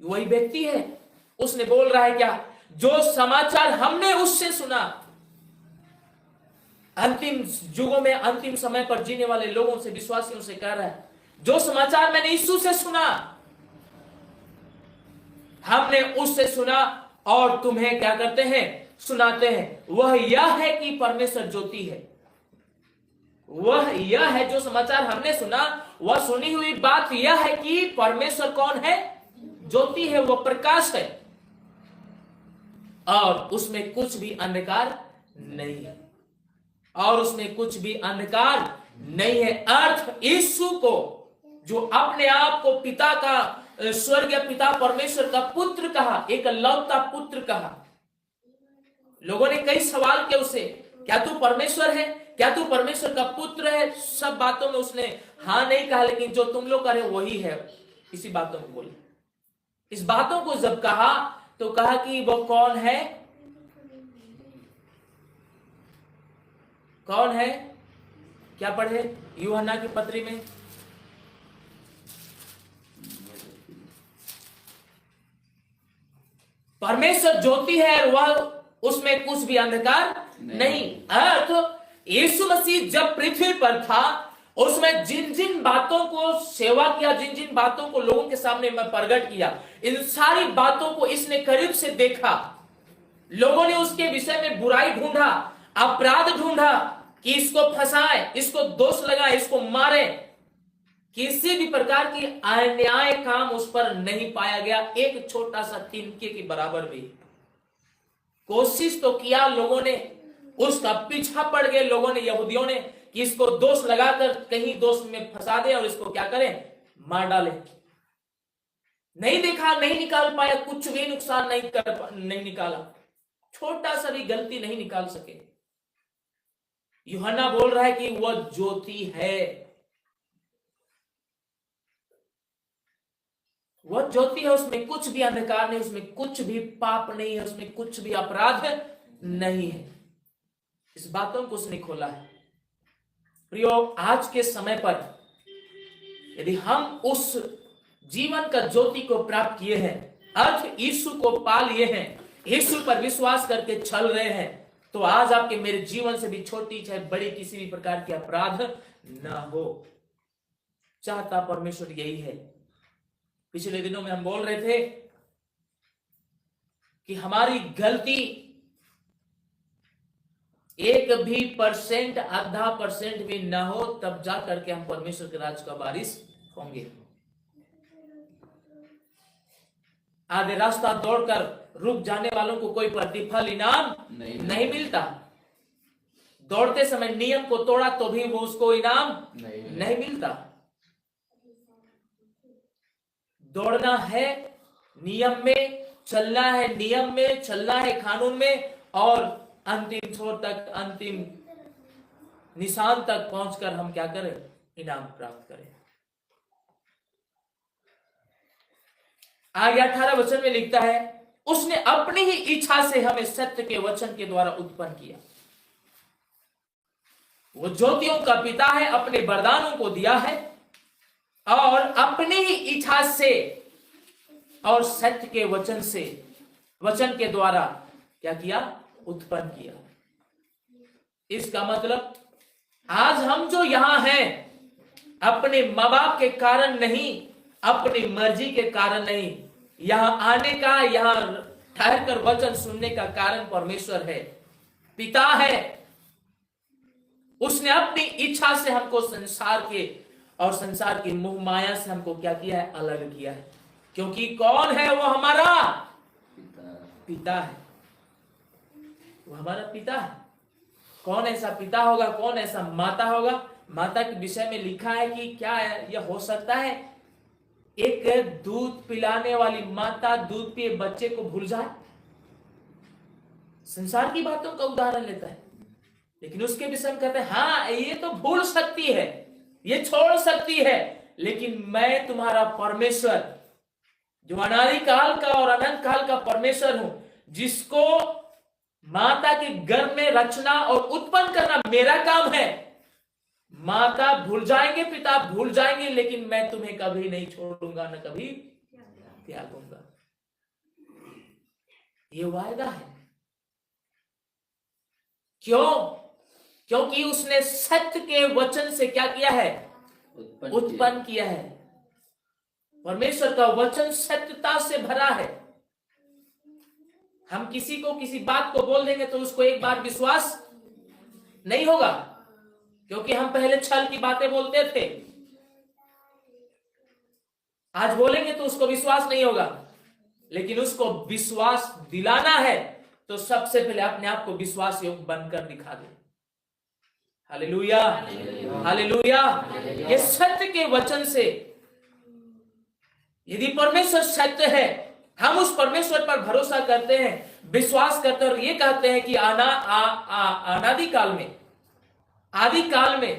वही व्यक्ति है। उसने बोल रहा है क्या? जो समाचार हमने उससे सुना। अंतिम युगों में, अंतिम समय पर जीने वाले लोगों से, विश्वासियों से कह रहा है, जो समाचार मैंने यीशु से सुना, हमने उससे सुना और तुम्हें क्या करते हैं? सुनाते हैं। वह यह है कि परमेश्वर ज्योति है। वह यह है, जो समाचार हमने सुना, वह सुनी हुई बात यह है कि परमेश्वर कौन है? ज्योति है, वह प्रकाश है और उसमें कुछ भी अंधकार नहीं है। और उसमें कुछ भी अंधकार नहीं है। अर्थ यीशु को, जो अपने आप को पिता का, स्वर्गीय पिता परमेश्वर का पुत्र कहा, एक लौता पुत्र कहा। लोगों ने कई सवाल किए उससे, क्या तू परमेश्वर है? क्या तू परमेश्वर का पुत्र है? सब बातों में उसने हाँ नहीं कहा, लेकिन जो तुम लोग कह रहे वही है, इसी बातों में बोले। इस बातों को जब कहा तो कहा कि वो कौन है? कौन है? क्या पढ़े यूहन्ना की पत्री में? परमेश्वर ज्योति है और वह, उसमें कुछ भी अंधकार नहीं। अर्थ यीशु मसीह जब पृथ्वी पर था, उसमें जिन जिन बातों को सेवा किया, जिन जिन बातों को लोगों के सामने में प्रकट किया, इन सारी बातों को इसने करीब से देखा। लोगों ने उसके विषय में बुराई ढूंढा, अपराध ढूंढा कि इसको फंसाए, इसको दोष लगाए, इसको मारे। किसी भी प्रकार की अन्याय काम उस पर नहीं पाया गया, एक छोटा सा तिनके के बराबर भी। कोशिश तो किया लोगों ने, उसका पीछा पड़ गए लोगों ने, यहूदियों ने, कि इसको दोष लगाकर कहीं दोष में फंसा दे और इसको क्या करें? मार डाले। नहीं देखा, नहीं निकाल पाया, कुछ भी नुकसान नहीं निकाला, छोटा सा भी गलती नहीं निकाल सके। यूहन्ना बोल रहा है कि वह ज्योति है। वह ज्योति है, उसमें कुछ भी अंधकार नहीं, उसमें कुछ भी पाप नहीं है, उसमें कुछ भी अपराध नहीं है। इस बातों को उसने खोला है। प्रियो, आज के समय पर यदि हम उस जीवन का ज्योति को प्राप्त किए हैं, अर्थ यीशु को पा लिए हैं, यीशु पर विश्वास करके चल रहे हैं, तो आज आपके मेरे जीवन से भी छोटी चाहे बड़ी किसी भी प्रकार के अपराध ना हो। चाहता परमेश्वर यही है। पिछले दिनों में हम बोल रहे थे कि हमारी गलती 1% आधा परसेंट भी ना हो, तब जा करके हम परमेश्वर के राज का वारिस होंगे। आधे रास्ता दौड़कर रुक जाने वालों को कोई प्रतिफल, इनाम नहीं मिलता। दौड़ते समय नियम को तोड़ा तो भी वो उसको इनाम नहीं मिलता। दौड़ना है नियम में, चलना है नियम में, चलना है कानून में, और अंतिम छोर तक, अंतिम निशान तक पहुंचकर हम क्या करें? इनाम प्राप्त करें। आगे 18 वचन में लिखता है, उसने अपनी ही इच्छा से हमें सत्य के वचन के द्वारा उत्पन्न किया। वो ज्योतियों का पिता है, अपने वरदानों को दिया है और अपनी ही इच्छा से और सत्य के वचन से, वचन के द्वारा क्या किया? उत्पन्न किया। इसका मतलब आज हम जो यहां हैं अपने मां बाप के कारण नहीं, अपनी मर्जी के कारण नहीं, यहां आने का, यहां ठहरकर वचन सुनने का कारण परमेश्वर है, पिता है। उसने अपनी इच्छा से हमको संसार के और संसार की मोह माया से हमको क्या किया है? अलग किया है। क्योंकि कौन है वो? हमारा पिता है। वो हमारा पिता है। कौन ऐसा पिता होगा? कौन ऐसा माता होगा? माता के विषय में लिखा है कि क्या है? यह हो सकता है एक दूध पिलाने वाली माता दूध पिए बच्चे को भूल जाए? संसार की बातों का उदाहरण लेता है, लेकिन उसके विषय में कहते हैं हाँ ये तो भूल सकती है, ये छोड़ सकती है, लेकिन मैं तुम्हारा परमेश्वर जो अनादि काल का और अनंत काल का परमेश्वर हूं, जिसको माता के गर्भ में रचना और उत्पन्न करना मेरा काम है। माता भूल जाएंगे, पिता भूल जाएंगे, लेकिन मैं तुम्हें कभी नहीं छोड़ूंगा, न कभी त्यागूंगा। ये वायदा है। क्यों? क्योंकि उसने सत्य के वचन से क्या किया है? उत्पन्न किया है। परमेश्वर का वचन सत्यता से भरा है। हम किसी को किसी बात को बोल देंगे तो उसको एक बार विश्वास नहीं होगा, क्योंकि हम पहले छल की बातें बोलते थे। आज बोलेंगे तो उसको विश्वास नहीं होगा, लेकिन उसको विश्वास दिलाना है तो सबसे पहले अपने आप को विश्वास योग्य बनकर दिखा दे। Hallelujah, hallelujah. ये सत्य के वचन से, यदि परमेश्वर सत्य है, हम उस परमेश्वर पर भरोसा करते हैं, विश्वास करते हैं और ये कहते हैं कि अनादि काल में, आदि काल में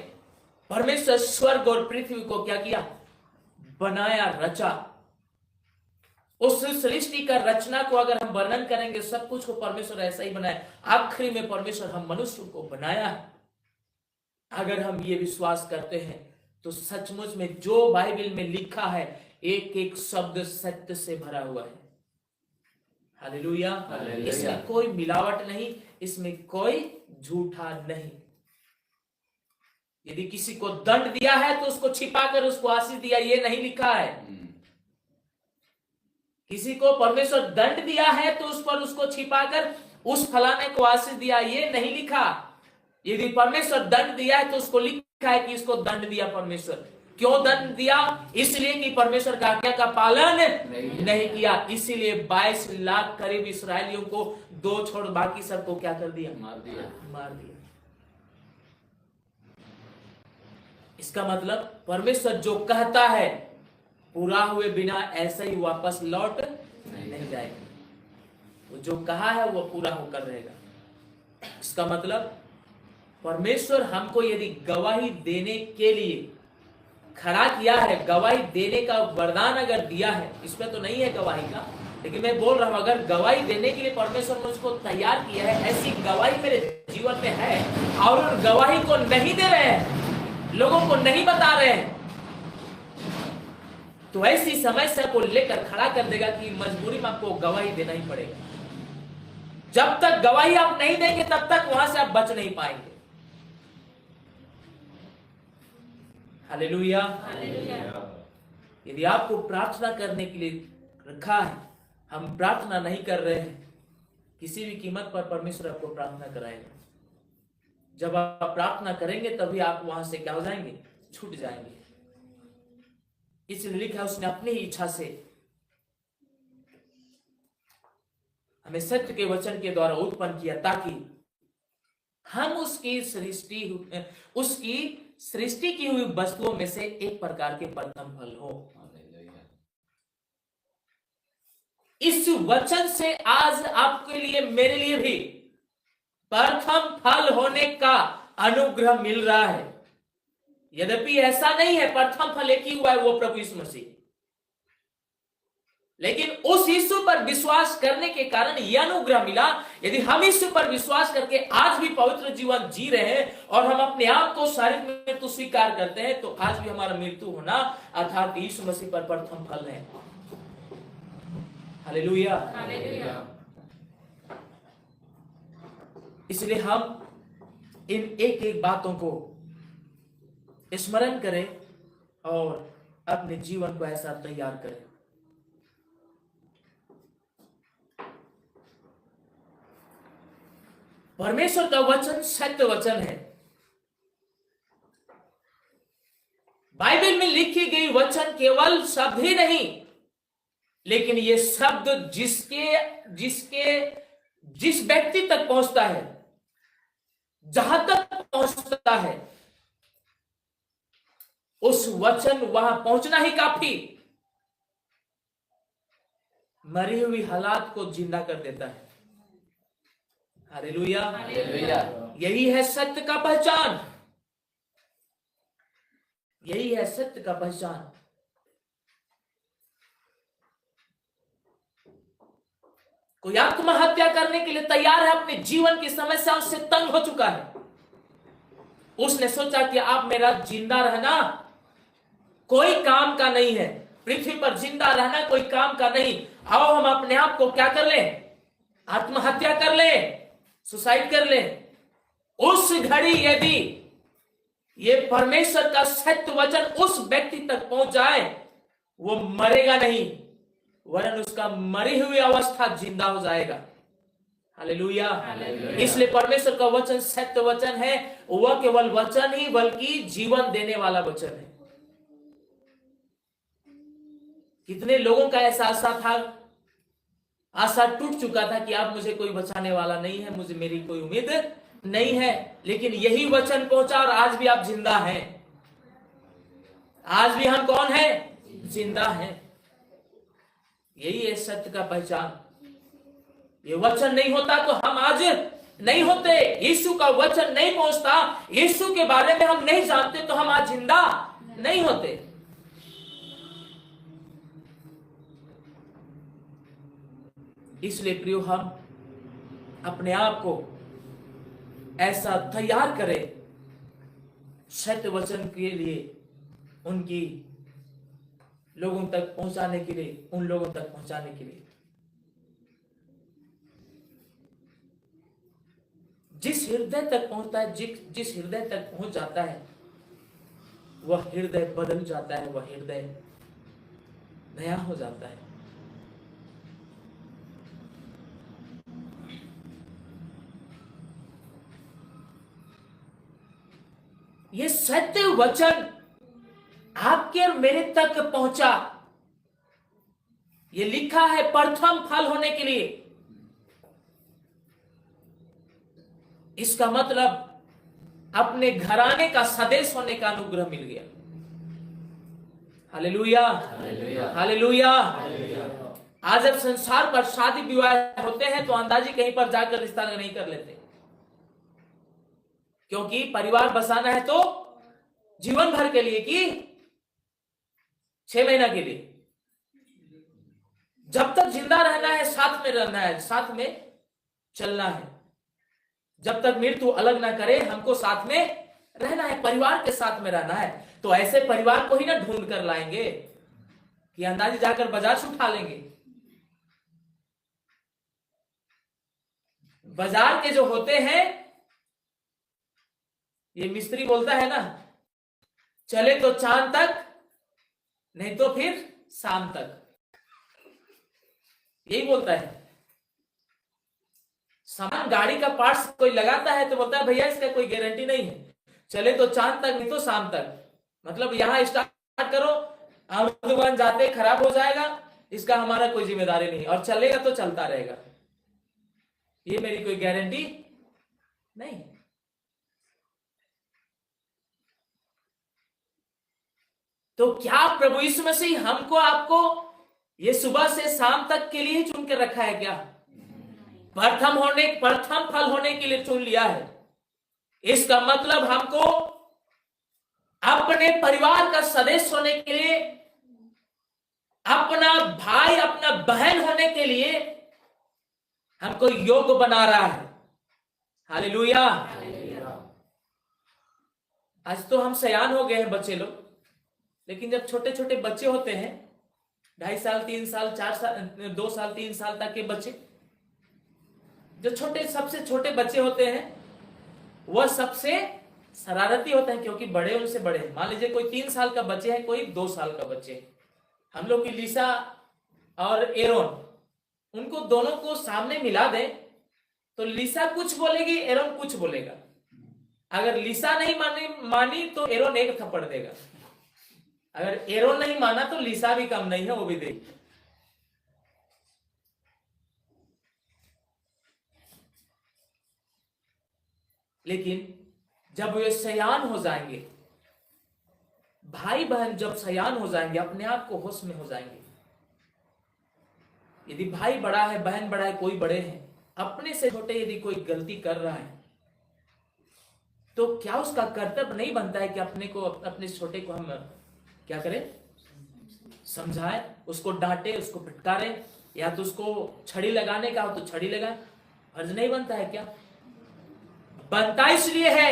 परमेश्वर स्वर्ग और पृथ्वी को क्या किया? बनाया, रचा। उस सृष्टि का रचना को अगर हम वर्णन करेंगे, सब कुछ को परमेश्वर ऐसा ही बनाया। आखिरी में परमेश्वर हम मनुष्य को बनाया है। अगर हम ये विश्वास करते हैं तो सचमुच में जो बाइबल में लिखा है, एक एक शब्द सत्य से भरा हुआ है। हालेलुया। इसमें कोई मिलावट नहीं, इसमें कोई झूठा नहीं। यदि किसी को दंड दिया है तो उसको छिपाकर उसको आशीष दिया, ये नहीं लिखा है। किसी को परमेश्वर दंड दिया है तो उस पर उसको छिपाकर उस फलाने को आशीष दिया, ये नहीं लिखा। यदि परमेश्वर दंड दिया है तो उसको लिखा है कि इसको दंड दिया परमेश्वर। क्यों दंड दिया? इसलिए कि परमेश्वर का आज्ञा का पालन नहीं किया। इसीलिए 22 लाख करीब इस्राएलियों को दो छोड़ बाकी सबको क्या कर दिया? मार दिया। इसका मतलब परमेश्वर जो कहता है पूरा हुए बिना ऐसे ही वापस लौट नहीं जाएगा। वो जो कहा है वो पूरा होकर रहेगा। इसका मतलब परमेश्वर हमको यदि गवाही देने के लिए खड़ा किया है, गवाही देने का वरदान अगर दिया है, इसमें तो नहीं है गवाही का, लेकिन मैं बोल रहा हूं अगर गवाही देने के लिए परमेश्वर ने उसको तैयार किया है, ऐसी गवाही मेरे जीवन में है और गवाही को नहीं दे रहे हैं, लोगों को नहीं बता रहे हैं, तो ऐसी समस्या को लेकर खड़ा कर देगा कि मजबूरी में आपको गवाही देना ही पड़ेगा। जब तक गवाही आप नहीं देंगे तब तक वहां से आप बच नहीं पाएंगे। हालेलुया। यदि आपको प्रार्थना करने के लिए रखा है, हम प्रार्थना नहीं कर रहे हैं, किसी भी कीमत पर परमेश्वर आपको प्रार्थना कराएगा। जब आप प्रार्थना करेंगे तभी आप वहां से क्या हो जाएंगे? छूट जाएंगे। इसलिए लिखा उसने अपनी ही इच्छा से हमें सत्य के वचन के द्वारा उत्पन्न किया, ताकि हम उसकी सृष्टि की हुई वस्तुओं में से एक प्रकार के प्रथम फल हो। हालेलुया। इस वचन से आज आपके लिए, मेरे लिए भी प्रथम फल होने का अनुग्रह मिल रहा है। यद्यपि ऐसा नहीं है, प्रथम फल एक ही हुआ है, वो प्रभु यीशु मसीह, लेकिन उस यीशु पर विश्वास करने के कारण यह अनुग्रह मिला। यदि हम यीशु पर विश्वास करके आज भी पवित्र जीवन जी रहे हैं और हम अपने आप को शारीरिक मृत्यु स्वीकार करते हैं, तो आज भी हमारा मृत्यु होना अर्थात यीशु मसीह पर प्रथम फल है। हालेलुया। हालेलुया। इसलिए हम इन एक एक बातों को स्मरण करें और अपने जीवन को ऐसा तैयार करें। परमेश्वर का वचन सत्य वचन है। बाइबल में लिखी गई वचन केवल शब्द ही नहीं, लेकिन ये शब्द जिस व्यक्ति तक पहुंचता है, जहां तक पहुंचता है, उस वचन वहां पहुंचना ही काफी मरी हुई हालात को जिंदा कर देता है। हालेलुया। हालेलुया। यही है सत्य का पहचान, यही है सत्य का पहचान। कोई आत्महत्या करने के लिए तैयार है, अपने जीवन की समस्या उससे तंग हो चुका है। उसने सोचा कि आप मेरा जिंदा रहना कोई काम का नहीं है, पृथ्वी पर जिंदा रहना कोई काम का नहीं, आओ हम अपने आप को क्या कर ले, आत्महत्या कर ले, सुसाइड कर ले। उस घड़ी यदि ये परमेश्वर का सत्य वचन उस व्यक्ति तक पहुंच जाए, वो मरेगा नहीं, वरन उसका मरी हुई अवस्था जिंदा हो जाएगा। हालेलुया। इसलिए परमेश्वर का वचन सत्य वचन है। वह केवल वचन ही बल्कि जीवन देने वाला वचन है। कितने लोगों का ऐसा आशा था, आशा टूट चुका था कि अब मुझे कोई बचाने वाला नहीं है, मुझे मेरी कोई उम्मीद नहीं है, लेकिन यही वचन पहुंचा और आज भी आप जिंदा हैं। आज भी हम कौन है? जिंदा हैं। यही है सत्य का पहचान। ये वचन नहीं होता तो हम आज नहीं होते। यीशु का वचन नहीं पहुंचता, यीशु के बारे में हम नहीं जानते, तो हम आज जिंदा नहीं होते। इसलिए प्रियो, हम अपने आप को ऐसा तैयार करें सत्य वचन के लिए, उनकी लोगों तक पहुंचाने के लिए, उन लोगों तक पहुंचाने के लिए। जिस हृदय तक पहुंचता है, जिस हृदय तक पहुंच जाता है, वह हृदय बदल जाता है, वह हृदय नया हो जाता है। ये सत्य वचन आपके और मेरे तक पहुंचा, ये लिखा है प्रथम फल होने के लिए। इसका मतलब अपने घराने का सदस्य होने का अनुग्रह मिल गया। हालेलुया। हालेलुया। आज जब संसार पर शादी विवाह होते हैं तो अंदाजी कहीं पर जाकर रिश्ता नहीं कर लेते, क्योंकि परिवार बसाना है तो जीवन भर के लिए कि 6 महीना के लिए। जब तक जिंदा रहना है, साथ में रहना है, साथ में चलना है। जब तक मृत्यु अलग ना करे, हमको साथ में रहना है, परिवार के साथ में रहना है। तो ऐसे परिवार को ही ना ढूंढ कर लाएंगे कि अंदाजी जाकर बाजार से उठा लेंगे। बाजार के जो होते हैं, ये मिस्त्री बोलता है ना, चले तो चांद तक, नहीं तो फिर शाम तक, यही बोलता है। सामान गाड़ी का पार्ट्स कोई लगाता है तो बोलता है भैया इसका कोई गारंटी नहीं है, चले तो चांद तक नहीं तो शाम तक। मतलब यहां स्टार्ट करो, आमदुबान जाते खराब हो जाएगा, इसका हमारा कोई जिम्मेदारी नहीं, और चलेगा तो चलता रहेगा, ये मेरी कोई गारंटी नहीं। तो क्या प्रभु यीशु मसीह हमको आपको ये सुबह से शाम तक के लिए चुन के रखा है क्या? प्रथम फल होने के लिए चुन लिया है। इसका मतलब हमको अपने परिवार का सदस्य होने के लिए, अपना भाई अपना बहन होने के लिए हमको योग्य बना रहा है। हालेलुया। आज तो हम सयान हो गए हैं बच्चे लोग, लेकिन जब छोटे छोटे बच्चे होते हैं 2.5 साल 3 साल 4 साल 2 साल 3 साल तक के बच्चे, जो सबसे छोटे बच्चे होते हैं वह सबसे शरारती होते हैं, क्योंकि बड़े उनसे बड़े हैं। मान लीजिए कोई 3 साल का बच्चे है, कोई 2 साल का बच्चे है। हम लोग की लिसा और एरोन, उनको दोनों को सामने मिला दें तो लिसा कुछ बोलेगी, एरोन कुछ बोलेगा। अगर लिसा नहीं मानी तो एरोन एक थप्पड़ देगा। अगर एरोन नहीं माना तो लिसा भी कम नहीं है, वो भी देगी। लेकिन जब वे सयान हो जाएंगे, भाई बहन जब सयान हो जाएंगे, अपने आप को होश में हो जाएंगे। यदि भाई बड़ा है, बहन बड़ा है, कोई बड़े हैं, अपने से छोटे यदि कोई गलती कर रहा है तो क्या उसका कर्तव्य नहीं बनता है कि अपने छोटे को हम क्या करें? समझाएं, उसको डांटे, उसको फटकारें, या तो उसको छड़ी लगाने का हो तो छड़ी लगाए। फर्ज नहीं बनता है क्या? बनता इसलिए है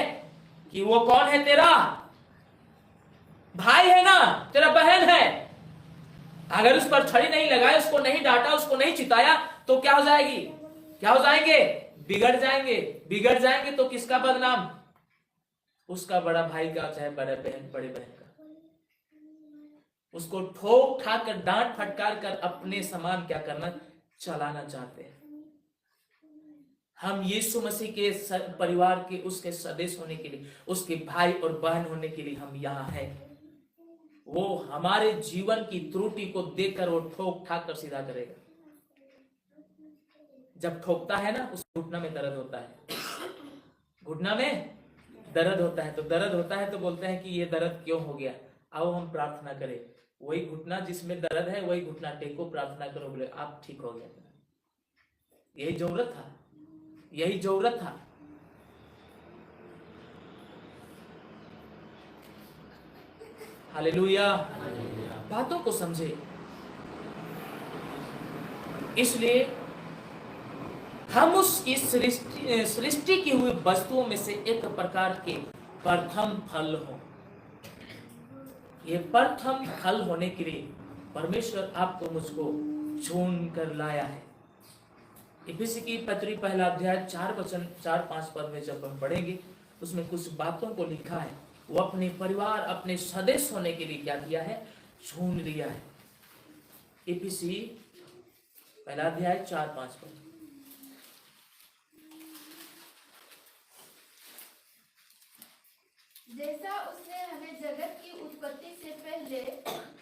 कि वो कौन है? तेरा भाई है ना, तेरा बहन है। अगर उस पर छड़ी नहीं लगाए, उसको नहीं डांटा, उसको नहीं चिताया तो क्या हो जाएगी? क्या हो जाएंगे? बिगड़ जाएंगे तो किसका बदनाम? उसका बड़ा भाई का, चाहे बड़ी बहन का। उसको ठोक ठाक कर, डांट फटकार कर अपने समान क्या करना? चलाना चाहते हैं। हम यीशु मसीह के परिवार के उसके सदस्य होने के लिए, उसके भाई और बहन होने के लिए हम यहाँ हैं। वो हमारे जीवन की त्रुटि को देखकर वो ठोक ठाक कर सीधा करेगा। जब ठोकता है ना, उस घुटना में दर्द होता है, घुटना में दर्द होता है। तो दर्द होता है तो बोलते हैं कि ये दर्द क्यों हो गया? आओ हम प्रार्थना करें। वही घुटना जिसमें दर्द है, वही घुटना टेको, प्रार्थना करो, बोले आप ठीक हो गया। यही जरूरत था। हालेलुया। बातों को समझे। इसलिए हम उसकी सृष्टि की हुई वस्तुओं में से एक प्रकार के प्रथम फल हो। ये प्रथम फल होने के लिए परमेश्वर आपको मुझको चुन कर लाया है। इफिसी की पत्री 1 अध्याय 4-5 पद में जब हम पढ़ेंगे, उसमें कुछ बातों को लिखा है। वो अपने परिवार, अपने सदस्य होने के लिए क्या किया है? चुन लिया है। इफिसी 1 अध्याय 4-5 पद। जैसा उसने हमें जगत की उत्पत्ति से पहले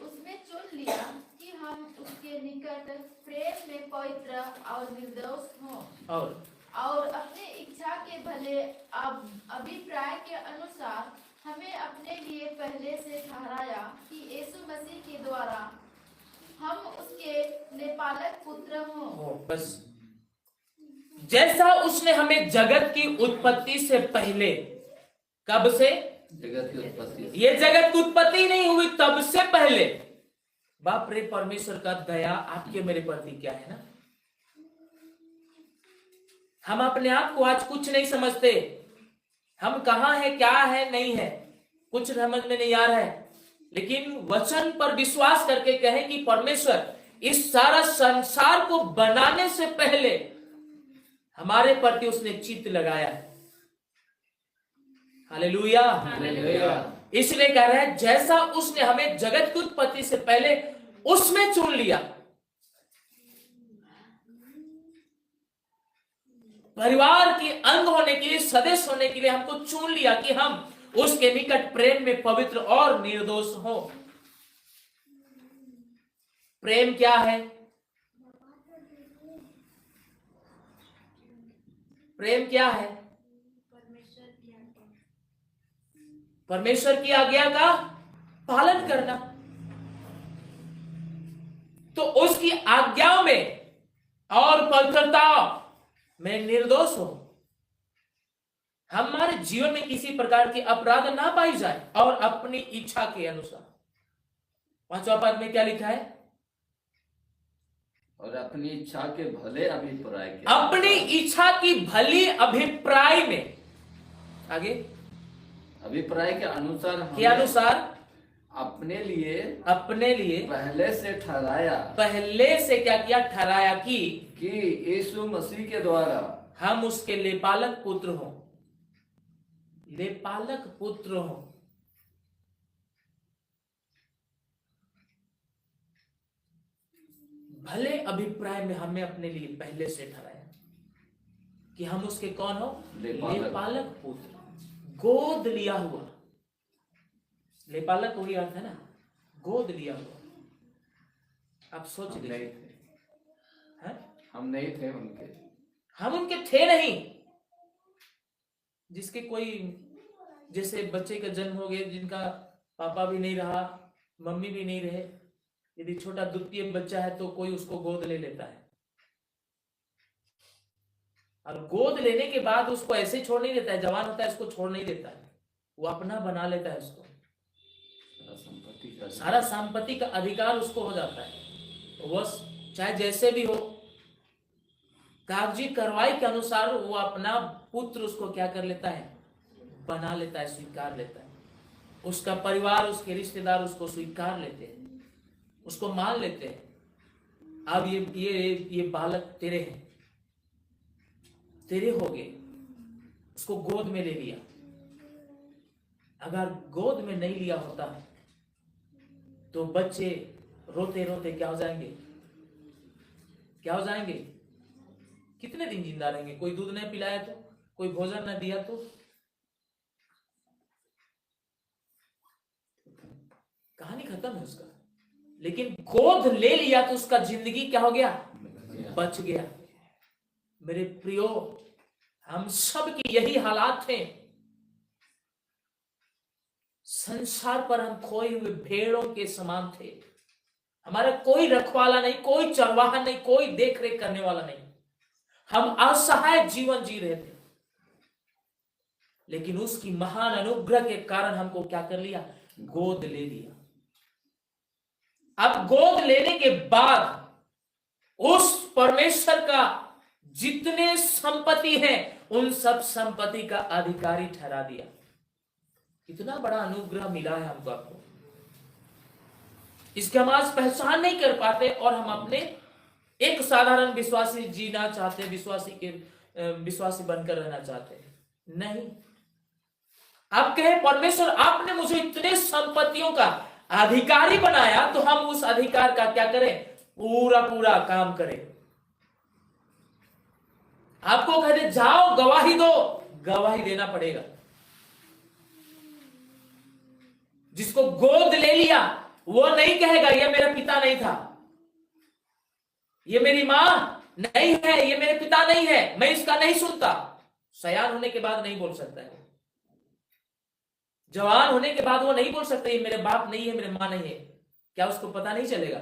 उसमें चुन लिया कि हम उसके निकट प्रेम में पवित्र और निर्दोष हों, और अपने इच्छा के भले अभिप्राय के अनुसार हमें अपने लिए पहले से ठहराया कि यीशु मसीह के द्वारा हम उसके नेपालक पुत्र हों। बस जैसा उसने हमें जगत की उत्पत्ति से पहले, कब से? जगत की उत्पत्ति। ये जगत की उत्पत्ति नहीं हुई तब से पहले। बाप रे, परमेश्वर का दया आपके मेरे प्रति क्या है ना। हम अपने आप को आज कुछ नहीं समझते। हम कहां है, क्या है, नहीं है, कुछ समझ में नहीं आ रहा है। लेकिन वचन पर विश्वास करके कहें कि परमेश्वर इस सारा संसार को बनाने से पहले हमारे प्रति उसने चित्त लगाया है। हालेलुया। इसलिए कह रहे हैं जैसा उसने हमें जगत की उत्पत्ति से पहले उसमें चुन लिया। परिवार के अंग होने के लिए, सदस्य होने के लिए हमको चुन लिया कि हम उसके निकट प्रेम में पवित्र और निर्दोष हो। प्रेम क्या है? प्रेम क्या है? परमेश्वर की आज्ञा का पालन करना। तो उसकी आज्ञाओं में और पवित्रताओं में निर्दोष हो। हमारे जीवन में किसी प्रकार की अपराध ना पाई जाए और अपनी इच्छा के अनुसार। 5वां पद में क्या लिखा है? और अपनी इच्छा के भले अभिप्राय के अपनी इच्छा की भली अभिप्राय में, आगे अभिप्राय के अनुसार के अनुसार अपने लिए पहले से क्या किया? ठहराया कि यीशु मसीह के द्वारा हम उसके लेपालक पुत्र हों। लेपालक पुत्र हों। भले अभिप्राय में हमें अपने लिए पहले से ठहराया कि हम उसके कौन हो? लेपालक पुत्र, गोद लिया हुआ। लेपालक वही अर्थ है ना, गोद लिया हुआ। आप सोच लीजिए, हम नहीं थे उनके, हम उनके थे नहीं। जिसके कोई जैसे बच्चे का जन्म हो गया, जिनका पापा भी नहीं रहा, मम्मी भी नहीं रहे, यदि छोटा द्वितीय बच्चा है तो कोई उसको गोद ले लेता है, और गोद लेने के बाद उसको ऐसे छोड़ नहीं देता है। जवान होता है उसको छोड़ नहीं देता है, वो अपना बना लेता है उसको। सारा संपत्ति का अधिकार उसको हो जाता है। वो चाहे जैसे भी हो, कागजी कार्रवाई के अनुसार वो अपना पुत्र उसको क्या कर लेता है? बना लेता है, स्वीकार लेता है। उसका परिवार, उसके रिश्तेदार उसको स्वीकार लेते हैं, उसको मान लेते हैं। अब ये बालक तेरे हैं, तेरे हो गए। उसको गोद में ले लिया। अगर गोद में नहीं लिया होता तो बच्चे रोते रोते क्या हो जाएंगे? क्या हो जाएंगे? कितने दिन जिंदा रहेंगे? कोई दूध नहीं पिलाया तो, कोई भोजन न दिया तो, कहानी खत्म है उसका। लेकिन गोद ले लिया तो उसका जिंदगी क्या हो गया? बच गया। मेरे प्रियो, हम सब की यही हालात थे। संसार पर हम खोए हुए भेड़ों के समान थे। हमारा कोई रखवाला नहीं, कोई चरवाहा नहीं, कोई देख रेख करने वाला नहीं। हम असहाय जीवन जी रहे थे। लेकिन उसकी महान अनुग्रह के कारण हमको क्या कर लिया? गोद ले लिया। अब गोद लेने के बाद उस परमेश्वर का जितने संपत्ति है उन सब संपत्ति का अधिकारी ठहरा दिया। कितना बड़ा अनुग्रह मिला है हमको। आपको इसके हम आज पहचान नहीं कर पाते और हम अपने एक साधारण विश्वासी जीना चाहते, विश्वासी बनकर रहना चाहते हैं। नहीं, आप कहे परमेश्वर आपने मुझे इतने संपत्तियों का अधिकारी बनाया, तो हम उस अधिकार का क्या करें? पूरा पूरा काम करें। आपको कहते जाओ गवाही दो, गवाही देना पड़ेगा। जिसको गोद ले लिया वो नहीं कहेगा ये मेरा पिता नहीं था, ये मेरी मां नहीं है, ये मेरे पिता नहीं है, मैं इसका नहीं सुनता। सयान होने के बाद नहीं बोल सकता है। जवान होने के बाद वो नहीं बोल सकता ये मेरे बाप नहीं है, मेरे मां नहीं है। क्या उसको पता नहीं चलेगा?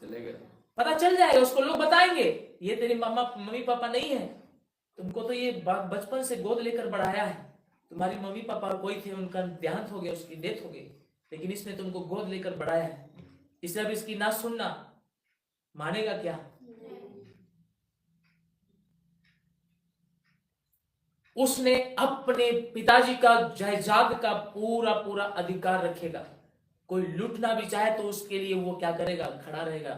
चलेगा, पता पता चल जाएगा। उसको लोग बताएंगे ये तेरी मम्मी पापा नहीं है, तुमको तो ये बचपन से गोद लेकर बढ़ाया है। तुम्हारी मम्मी पापा कोई थे, उनका देहांत हो गया, उसकी डेथ हो गई, लेकिन इसने तुमको गोद लेकर बढ़ाया है, इसलिए अब इसकी ना सुनना। मानेगा क्या? उसने अपने पिताजी का जायदाद का पूरा पूरा अधिकार रखेगा। कोई लूटना भी चाहे तो उसके लिए वो क्या करेगा? खड़ा रहेगा,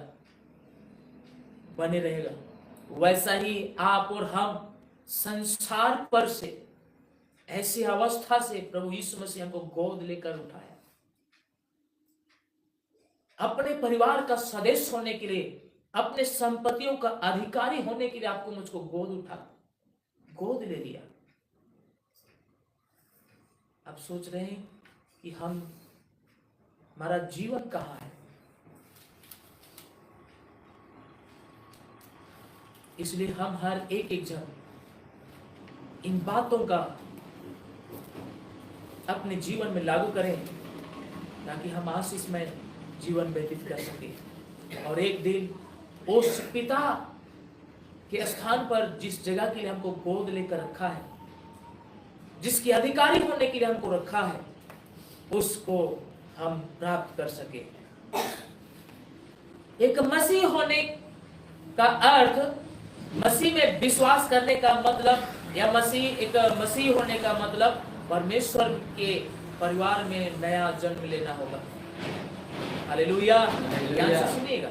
बने रहेगा। वैसा ही आप और हम संसार पर से, ऐसी अवस्था से प्रभु यीशु मसीह हमको गोद लेकर उठाया। अपने परिवार का सदस्य होने के लिए, अपने संपत्तियों का अधिकारी होने के लिए आपको मुझको गोद ले लिया। आप सोच रहे हैं कि हमारा जीवन कहां है? इसलिए हम हर एक जन इन बातों का अपने जीवन में लागू करें ताकि हम आशीषमय जीवन व्यतीत कर सकें। और एक दिन उस पिता के स्थान पर जिस जगह के लिए हमको गोद लेकर रखा है, जिसके अधिकारी होने के लिए हमको रखा है, उसको हम प्राप्त कर सके। एक मसीह होने का अर्थ, मसीह में विश्वास करने का मतलब, या एक मसीह होने का मतलब परमेश्वर के परिवार में नया जन्म लेना होगा। हालेलुया, ध्यान से सुनिएगा।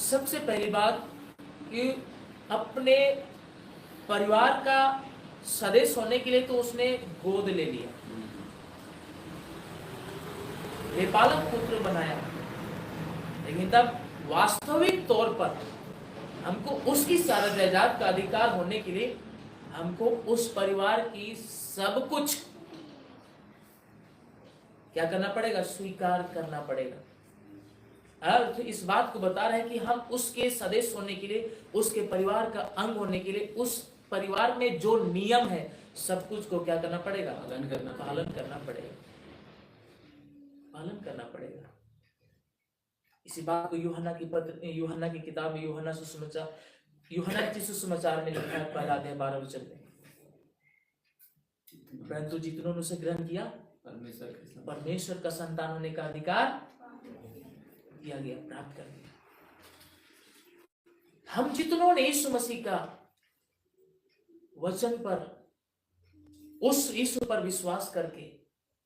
सबसे पहली बात कि अपने परिवार का सदस्य होने के लिए तो उसने गोद ले लिया, ये पालक पुत्र बनाया, लेकिन तब वास्तविक तौर पर हमको उसकी सारा जायदाद का अधिकार होने के लिए हमको उस परिवार की सब कुछ क्या करना पड़ेगा? स्वीकार करना पड़ेगा। अर्थ इस बात को बता रहा है कि हम उसके सदस्य होने के लिए, उसके परिवार का अंग होने के लिए, उस परिवार में जो नियम है सब कुछ को क्या करना पड़ेगा? पालन करना पड़ेगा। इसी बात को यूहन्ना की किताब में, यूहन्ना के सुसमाचार में लिखा है, पहला अध्याय 12 वचन में, परंतु जितनों ने उसे ग्रहण किया परमेश्वर का संतान होने का अधिकार दिया गया, प्राप्त कर दिया। हम जितनों ने यीशु मसीह का वचन पर, उस यीशु पर विश्वास करके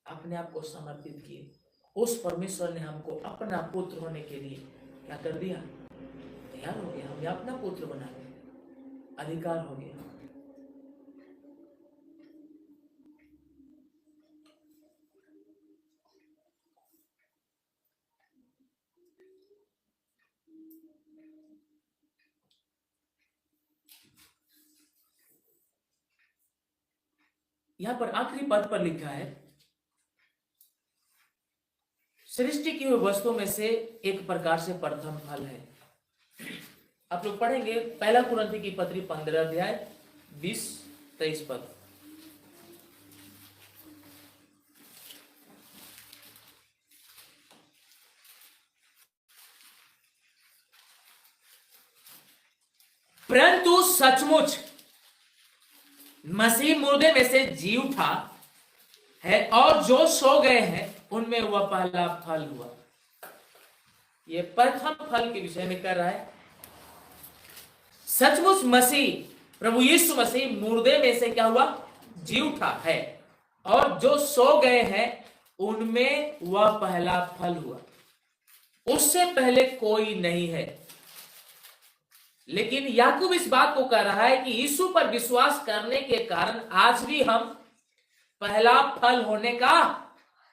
अपने आप को समर्पित किए, उस परमेश्वर ने हमको अपना पुत्र होने के लिए क्या कर दिया? तैयार हो गया, हमें अपना पुत्र बना लिया, अधिकार हो गया। यहां पर आखिरी पद पर लिखा है, सृष्टि की हुई वस्तुओं में से एक प्रकार से प्रथम फल है। आप लोग पढ़ेंगे पहला कुरिन्थी की पत्री 15 अध्याय 20-23 पद। परंतु सचमुच मसीह मुर्दे में से जी उठा है, और जो सो गए हैं उनमें वह पहला फल हुआ। ये प्रथम फल के विषय में कर रहा है। सचमुच मसीह, प्रभु यीशु मसीह मुर्दे में से क्या हुआ? जी उठा है, और जो सो गए हैं उनमें वह पहला फल हुआ। उससे पहले कोई नहीं है। लेकिन याकूब इस बात को कह रहा है कि यीशु पर विश्वास करने के कारण आज भी हम पहला फल होने का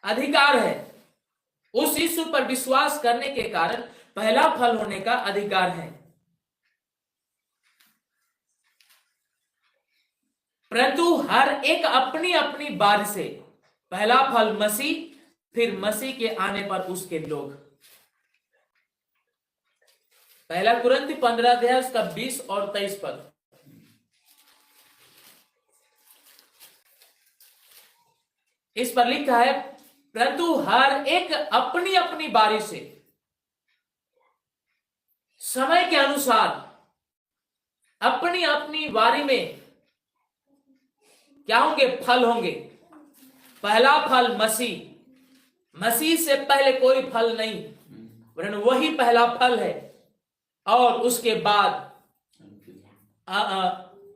अधिकार है। उस यीशु पर विश्वास करने के कारण पहला फल होने का अधिकार है। परंतु हर एक अपनी अपनी बारी से, पहला फल मसीह, फिर मसीह के आने पर उसके लोग। पहला कुरिन्थी 15 अध्याय उसका 20 और 23 पद। इस पर लिखा है, परंतु हर एक अपनी अपनी बारी से, समय के अनुसार, अपनी अपनी बारी में क्या होंगे? फल होंगे। पहला फल मसीह, मसीह से पहले कोई फल नहीं, वरन वही पहला फल है। और उसके बाद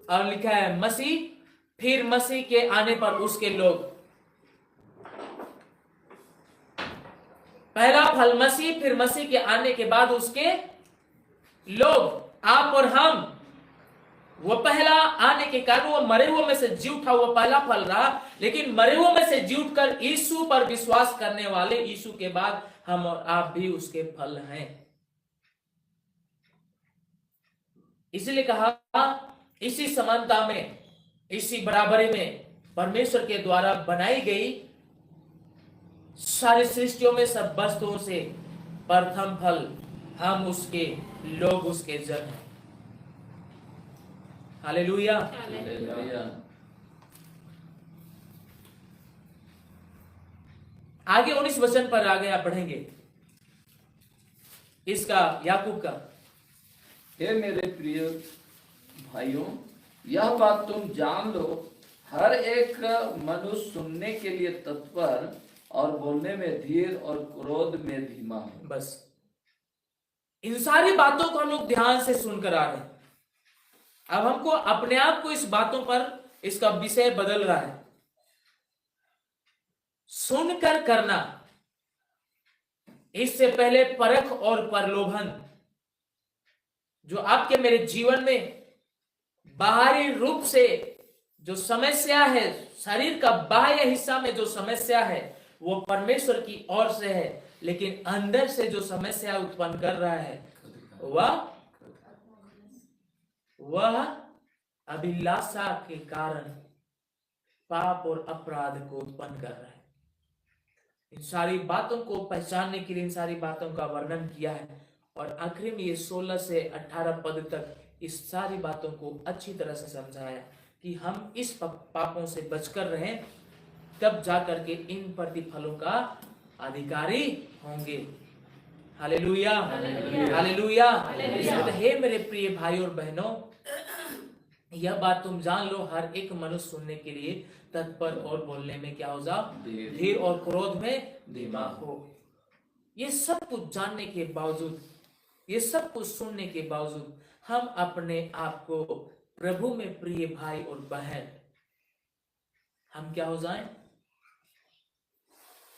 और लिखा है मसीह, फिर मसीह के आने पर उसके लोग। पहला फल मसीह, फिर मसीह के आने के बाद उसके लोग। आप और हम, वो पहला आने के कारण वो मरे हुए में से जी उठा, वो पहला फल रहा। लेकिन मरे हुए में से जी उठकर यीशु पर विश्वास करने वाले, यीशु के बाद हम और आप भी उसके फल हैं। इसलिए कहा, इसी समानता में, इसी बराबरी में परमेश्वर के द्वारा बनाई गई सारी सृष्टियों में, सब वस्तुओं से प्रथम फल हम उसके लोग, उसके जन हैं। हालेलुया। आगे 19 वचन पर आगे आप पढ़ेंगे। इसका याकूब का, हे मेरे प्रिय भाइयों, यह बात तुम जान लो, हर एक मनुष्य सुनने के लिए तत्पर और बोलने में धीर और क्रोध में धीमा हो। बस इन सारी बातों को हम लोग ध्यान से सुनकर आ रहे हैं। अब हमको अपने आप को इस बातों पर इसका विषय बदल रहा है। सुनकर करना, इससे पहले परख और प्रलोभन जो आपके मेरे जीवन में बाहरी रूप से जो समस्या है, शरीर का बाह्य हिस्सा में जो समस्या है वो परमेश्वर की ओर से है, लेकिन अंदर से जो समस्या उत्पन्न कर रहा है वह अभिलाषा के कारण पाप और अपराध को उत्पन्न कर रहा है। इन सारी बातों को पहचानने के लिए इन सारी बातों का वर्णन किया है और आखिरी में ये 16 से 18 पद तक इस सारी बातों को अच्छी तरह से समझाया कि हम इस पापों से बचकर रहें, तब जाकर के इन प्रतिफलों का अधिकारी होंगे। Hallelujah, hallelujah. इसलिए हे मेरे प्रिय भाई और बहनों, यह बात तुम जान लो, हर एक मनुष्य सुनने के लिए तत्पर और बोलने में क्या हो जाओ, धीर और क्रोध में धीमा हो। ये सब कुछ जानने के बावजूद, ये सब कुछ सुनने के बावजूद हम अपने आप को प्रभु में प्रिय भाई और बहन हम क्या हो जाएं,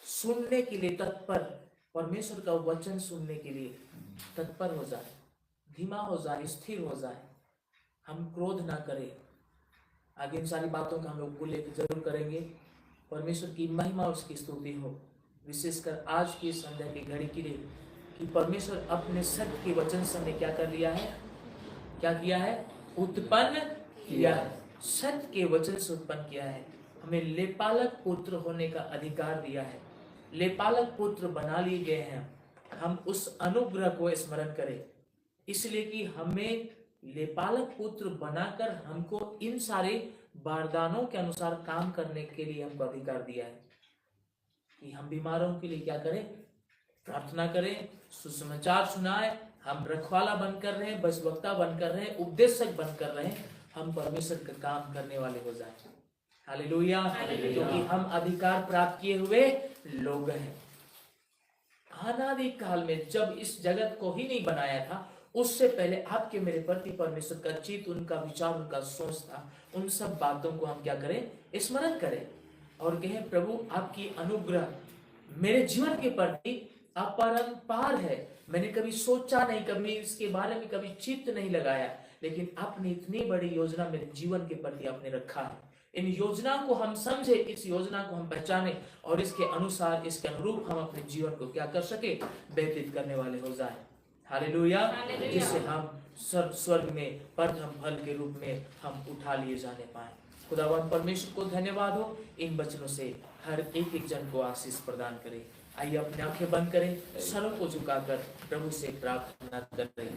सुनने के लिए तत्पर, परमेश्वर का वचन सुनने के लिए तत्पर हो जाए, धीमा हो जाए, स्थिर हो जाए, हम क्रोध ना करें। आगे इन सारी बातों का हम लोग उल्लेख जरूर करेंगे। परमेश्वर की महिमा और उसकी स्तुति हो, विशेषकर आज की संध्या की घड़ी के लिए, कि परमेश्वर अपने सत्य के वचन से हमें क्या कर लिया है, क्या किया है, उत्पन्न किया है, सत्य के वचन से उत्पन्न किया है, हमें लेपालक पुत्र होने का अधिकार दिया है, लेपालक पुत्र बना लिए गए हैं। हम उस अनुग्रह को स्मरण करें, इसलिए कि हमें लेपालक पुत्र बनाकर हमको इन सारे वरदानों के अनुसार काम करने के लिए हमको अधिकार दिया है कि हम बीमारों के लिए क्या करें, प्रार्थना करें, सुसमाचार सुनाए, हम रखवाला बनकर रहे, बसवक्ता बनकर रहे, उपदेशक बनकर रहे, हम परमेश्वर का काम करने वाले हो जाए। हालेलुया, क्योंकि हम अधिकार प्राप्त किए हुए लोग हैं। अनादि काल में जब इस जगत को ही नहीं बनाया था, उससे पहले आपके मेरे प्रति परमेश्वर का चित्त, उनका विचार, उनका सोच था। उन सब बातों को हम क्या करें, स्मरण करें और कहें, प्रभु आपकी अनुग्रह मेरे जीवन के प्रति अपरंपार है। मैंने कभी सोचा नहीं, कभी इसके बारे में कभी चित्त नहीं लगाया, लेकिन आपने इतनी बड़ी योजना मेरे जीवन के प्रति आपने रखा है। इन योजना को हम समझे, इस योजना को हम पहचाने और इसके अनुसार, इसके अनुरूप हम अपने जीवन को क्या कर सके, व्यतीत करने वाले हो जाए। हालेलुया, जिससे हम स्वर्ग में प्रथम फल के रूप में हम उठा लिए जाने पाए। खुदावंद परमेश्वर को धन्यवाद हो, इन वचनों से हर एक एक जन को आशीष प्रदान करे। आइए अपने आंखें बंद करें, सरों को झुकाकर प्रभु से प्रार्थना करें।